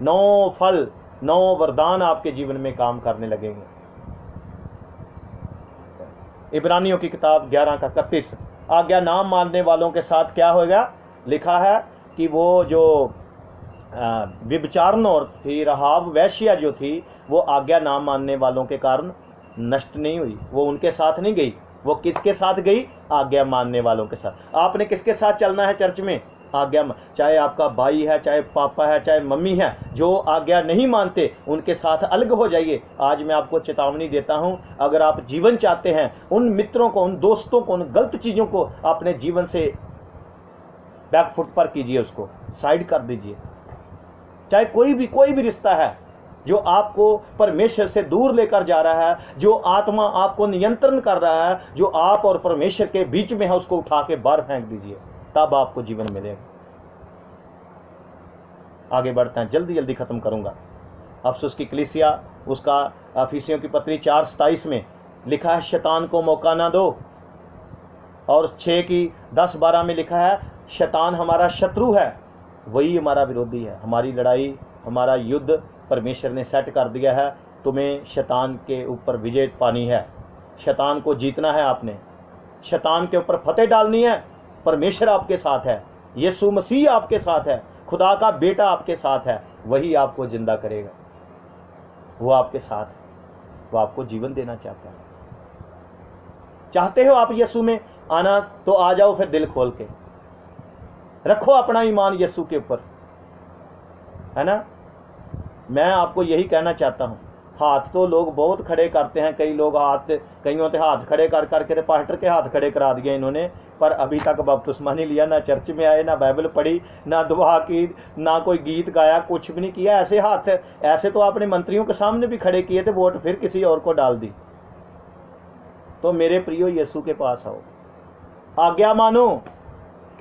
9 फल, 9 वरदान आपके जीवन में काम करने लगेंगे। इब्रानियों की किताब 11:31, आज्ञा ना मानने वालों के साथ क्या होगा? लिखा है कि वो जो व्यभिचारण और थी, राहाब वैश्या जो थी, वो आज्ञा ना मानने वालों के कारण नष्ट नहीं हुई। वो उनके साथ नहीं गई, वो किसके साथ गई? आज्ञा मानने वालों के साथ। आपने किसके साथ चलना है चर्च में? आज्ञा, चाहे आपका भाई है, चाहे पापा है, चाहे मम्मी है, जो आज्ञा नहीं मानते उनके साथ अलग हो जाइए। आज मैं आपको चेतावनी देता हूं, अगर आप जीवन चाहते हैं, उन मित्रों को, उन दोस्तों को, उन गलत चीज़ों को अपने जीवन से बैकफुट पर कीजिए, उसको साइड कर दीजिए। चाहे कोई भी रिश्ता है जो आपको परमेश्वर से दूर लेकर जा रहा है, जो आत्मा आपको नियंत्रण कर रहा है, जो आप और परमेश्वर के बीच में है, उसको उठा के बाहर फेंक दीजिए, तब आपको जीवन मिलेगा। आगे बढ़ते हैं, जल्दी खत्म करूंगा। अफसुस की कलीसिया, उसका अफिसियों की पत्री 4:27 में लिखा है, शैतान को मौका ना दो। और 6:10-12 में लिखा है, शैतान हमारा शत्रु है, वही हमारा विरोधी है। हमारी लड़ाई, हमारा युद्ध परमेश्वर ने सेट कर दिया है। तुम्हें शैतान के ऊपर विजय पानी है, शैतान को जीतना है, आपने शैतान के ऊपर फतेह डालनी है। परमेश्वर आपके साथ है, यीशु मसीह आपके साथ है, खुदा का बेटा आपके साथ है, वही आपको जिंदा करेगा। वो आपके साथ है, वो आपको जीवन देना चाहता है। चाहते हो आप यीशु में आना तो आ जाओ, फिर दिल खोल के रखो अपना ईमान यीशु के ऊपर, है ना। मैं आपको यही कहना चाहता हूँ। हाथ तो लोग बहुत खड़े करते हैं, कई लोग कईयों के हाथ खड़े कर करके तो पास्टर के हाथ खड़े करा दिए इन्होंने, पर अभी तक बपतिस्मा नहीं लिया, ना चर्च में आए, ना बाइबल पढ़ी, ना दुआ की, ना कोई गीत गाया, कुछ भी नहीं किया। ऐसे हाथ, ऐसे तो आपने मंत्रियों के सामने भी खड़े किए थे, वोट फिर किसी और को डाल दी। तो मेरे प्रियो, यीशु के पास आओ, आज्ञा मानो।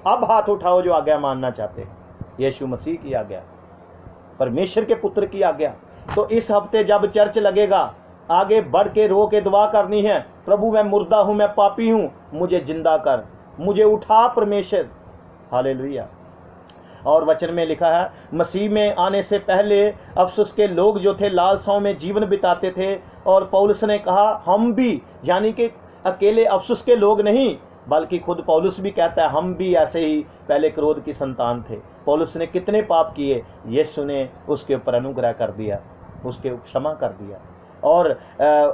अब हाथ उठाओ जो आज्ञा मानना चाहते हैं, यीशु मसीह की आज्ञा, परमेश्वर के पुत्र की आज्ञा। तो इस हफ्ते जब चर्च लगेगा, आगे बढ़ के रो के दुआ करनी है, प्रभु मैं मुर्दा हूँ, मैं पापी हूँ, मुझे जिंदा कर, मुझे उठा परमेश्वर। हालेलुया। और वचन में लिखा है, मसीह में आने से पहले अफसुस के लोग जो थे लालसाओं में जीवन बिताते थे। और पौलुस ने कहा हम भी, यानी कि अकेले अफसुस के लोग नहीं, बल्कि खुद पौलुस भी कहता है हम भी ऐसे ही पहले क्रोध की संतान थे। पौलुस ने कितने पाप किए, यीशु ने उसके ऊपर अनुग्रह कर दिया, उसके क्षमा कर दिया। और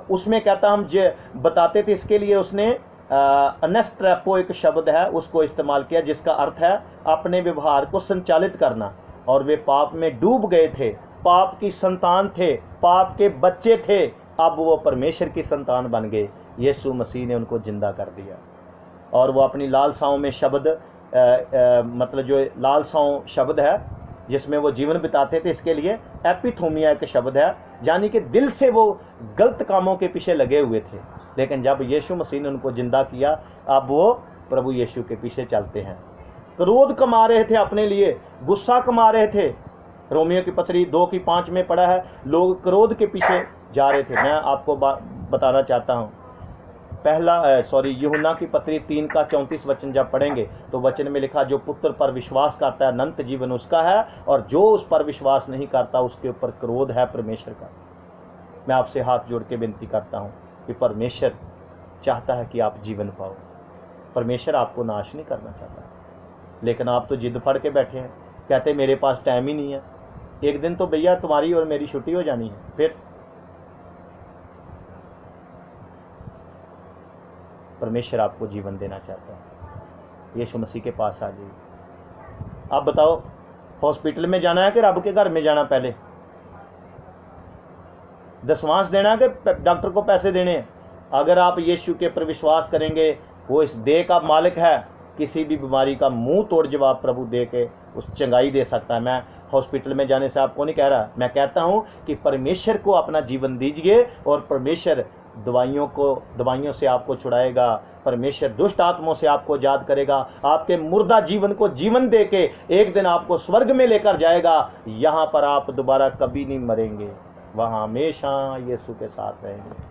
उसमें कहता हम बताते थे, इसके लिए उसने अनस्ट्रेपो एक शब्द है, उसको इस्तेमाल किया, जिसका अर्थ है अपने व्यवहार को संचालित करना। और वे पाप में डूब गए थे, पाप की संतान थे, पाप के बच्चे थे, अब वो परमेश्वर की संतान बन गए। यीशु मसीह ने उनको जिंदा कर दिया। और वो अपनी लालसाओं में शब्द मतलब जो लालसाओं शब्द है जिसमें वो जीवन बिताते थे, इसके लिए एपिथोमिया एक शब्द है, यानी कि दिल से वो गलत कामों के पीछे लगे हुए थे। लेकिन जब यीशु मसीह ने उनको जिंदा किया, अब वो प्रभु यीशु के पीछे चलते हैं। क्रोध कमा रहे थे अपने लिए, गुस्सा कमा रहे थे। रोमियो की पत्री 2:5 में पढ़ा है, लोग क्रोध के पीछे जा रहे थे। मैं आपको बताना चाहता हूँ, यूहन्ना की पत्री 3:34 वचन जब पढ़ेंगे तो वचन में लिखा, जो पुत्र पर विश्वास करता है अनंत जीवन उसका है, और जो उस पर विश्वास नहीं करता उसके ऊपर क्रोध है परमेश्वर का। मैं आपसे हाथ जोड़ के विनती करता हूँ कि परमेश्वर चाहता है कि आप जीवन पाओ। परमेश्वर आपको नाश नहीं करना चाहता, लेकिन आप तो जिद फड़ के बैठे हैं, कहते मेरे पास टाइम ही नहीं है, एक दिन तो भैया तुम्हारी और मेरी छुट्टी हो जानी है। फिर परमेश्वर आपको जीवन देना चाहता है। यीशु मसीह के पास आ जाइए। आप बताओ, हॉस्पिटल में जाना है कि रब के घर में जाना? पहले दसवांश देना है कि डॉक्टर को पैसे देने हैं? अगर आप यीशु के पर विश्वास करेंगे, वो इस देह का मालिक है, किसी भी बीमारी का मुंह तोड़ जवाब प्रभु दे के उस चंगाई दे सकता है। मैं हॉस्पिटल में जाने से आपको नहीं कह रहा, मैं कहता हूँ कि परमेश्वर को अपना जीवन दीजिए और परमेश्वर दवाइयों से आपको छुड़ाएगा। परमेश्वर दुष्ट आत्माओं से आपको आजाद करेगा, आपके मुर्दा जीवन को जीवन दे के एक दिन आपको स्वर्ग में लेकर जाएगा। यहाँ पर आप दोबारा कभी नहीं मरेंगे, वहाँ हमेशा यीशु के साथ रहेंगे,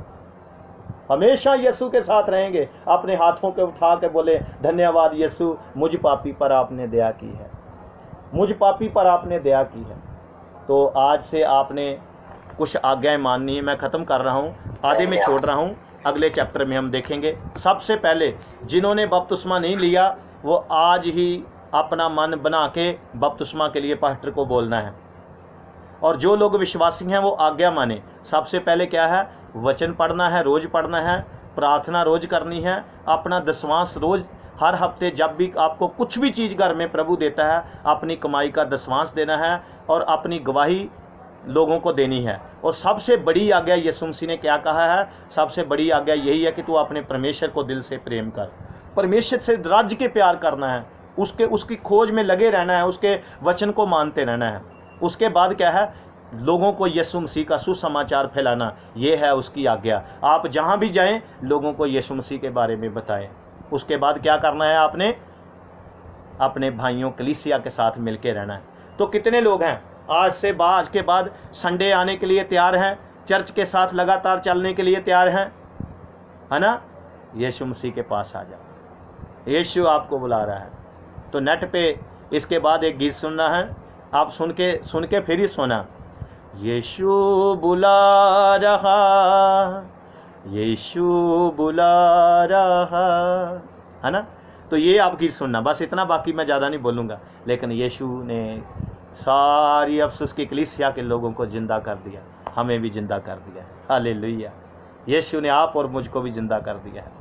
हमेशा यीशु के साथ रहेंगे। अपने हाथों के उठा के बोले, धन्यवाद यीशु, मुझ पापी पर आपने दया की है, मुझ पापी पर आपने दया की है। तो आज से आपने कुछ आज्ञाएं माननी है। मैं ख़त्म कर रहा हूँ, आधे में छोड़ रहा हूँ, अगले चैप्टर में हम देखेंगे। सबसे पहले जिन्होंने बपतिस्मा नहीं लिया वो आज ही अपना मन बना के बपतिस्मा के लिए पास्टर को बोलना है। और जो लोग विश्वासी हैं वो आज्ञा माने। सबसे पहले क्या है? वचन पढ़ना है, रोज़ पढ़ना है, प्रार्थना रोज़ करनी है, अपना दसवांश रोज़ हर हफ्ते जब भी आपको कुछ भी चीज़ घर में प्रभु देता है, अपनी कमाई का दसवांश देना है और अपनी गवाही लोगों को देनी है। और सबसे बड़ी आज्ञा यीशु मसीह ने क्या कहा है? सबसे बड़ी आज्ञा यही है कि तू अपने परमेश्वर को दिल से प्रेम कर, परमेश्वर से राज्य के प्यार करना है, उसकी खोज में लगे रहना है, उसके वचन को मानते रहना है। उसके बाद क्या है? लोगों को यीशु मसीह का सुसमाचार फैलाना, ये है उसकी आज्ञा। आप जहाँ भी जाएं लोगों को यीशु मसीह के बारे में बताएं। उसके बाद क्या करना है? आपने अपने भाइयों कलीसिया के साथ मिलके रहना है। तो कितने लोग हैं आज के बाद संडे आने के लिए तैयार हैं, चर्च के साथ लगातार चलने के लिए तैयार हैं, है ना? यीशु मसीह के पास आ जाओ, यीशु आपको बुला रहा है। तो नेट पे इसके बाद एक गीत सुनना है, आप सुन के फिर ही सोना। यीशु बुला रहा, यीशु बुला रहा, है ना? तो ये आप गीत सुनना, बस इतना, बाकी मैं ज़्यादा नहीं बोलूँगा। लेकिन यीशु ने सारी अफसोस की कलीसिया के लोगों को जिंदा कर दिया, हमें भी जिंदा कर दिया। हालेलुया! यीशु ने आप और मुझको भी जिंदा कर दिया है।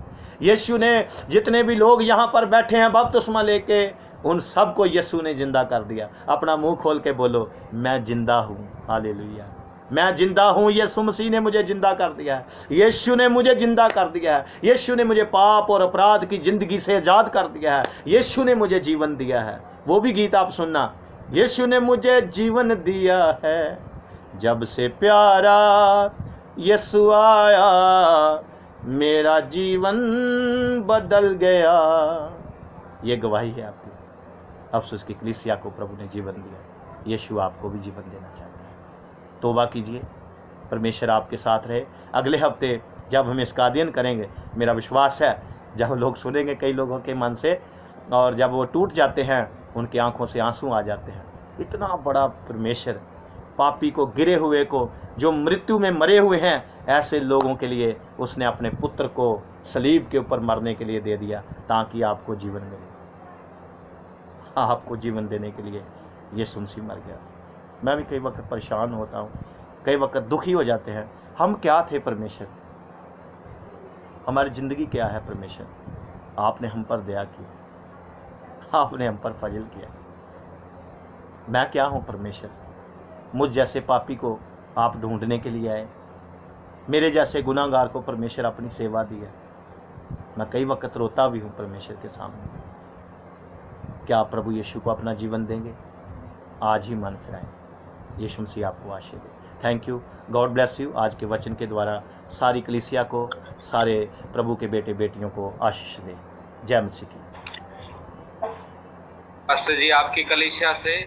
यीशु ने जितने भी लोग यहाँ पर बैठे हैं बपतिस्मा लेके, उन सब को यीशु ने जिंदा कर दिया। अपना मुंह खोल के बोलो, मैं जिंदा हूँ। हालेलुया! मैं जिंदा हूँ, यीशु मसीह ने मुझे जिंदा कर दिया है, यीशु ने मुझे जिंदा कर दिया है, यीशु ने मुझे पाप और अपराध की ज़िंदगी से आज़ाद कर दिया है, यीशु ने मुझे जीवन दिया है। वो भी गीत आप सुनना। यीशु ने मुझे जीवन दिया है, जब से प्यारा यीशु आया, मेरा जीवन बदल गया। ये गवाही है आपकी। अफसोस की कलीसिया को प्रभु ने जीवन दिया, यीशु आपको भी जीवन देना चाहता है। तौबा कीजिए, परमेश्वर आपके साथ रहे। अगले हफ्ते जब हम इसका अध्ययन करेंगे, मेरा विश्वास है जब लोग सुनेंगे कई लोगों के मन से, और जब वो टूट जाते हैं उनकी आंखों से आंसू आ जाते हैं। इतना बड़ा परमेश्वर पापी को, गिरे हुए को, जो मृत्यु में मरे हुए हैं, ऐसे लोगों के लिए उसने अपने पुत्र को सलीब के ऊपर मरने के लिए दे दिया, ताकि आपको जीवन मिले। आपको जीवन देने के लिए यीशु मसीह मर गया। मैं भी कई वक्त परेशान होता हूँ, कई वक्त दुखी हो जाते हैं। हम क्या थे परमेश्वर? हमारी ज़िंदगी क्या है परमेश्वर? आपने हम पर दया की, आपने हम पर फजल किया। मैं क्या हूँ परमेश्वर? मुझ जैसे पापी को आप ढूंढने के लिए आए, मेरे जैसे गुनाहगार को परमेश्वर अपनी सेवा दी है। मैं कई वक्त रोता भी हूँ परमेश्वर के सामने। क्या आप प्रभु यीशु को अपना जीवन देंगे? आज ही मन फिराएं। यीशु मसीह आपको आशीष दे। Thank you, God bless you. आज के वचन के द्वारा सारी कलीसिया को, सारे प्रभु के बेटे बेटियों को आशीष दे। जय मसीह की। पास्टर जी, आपकी कलीसिया से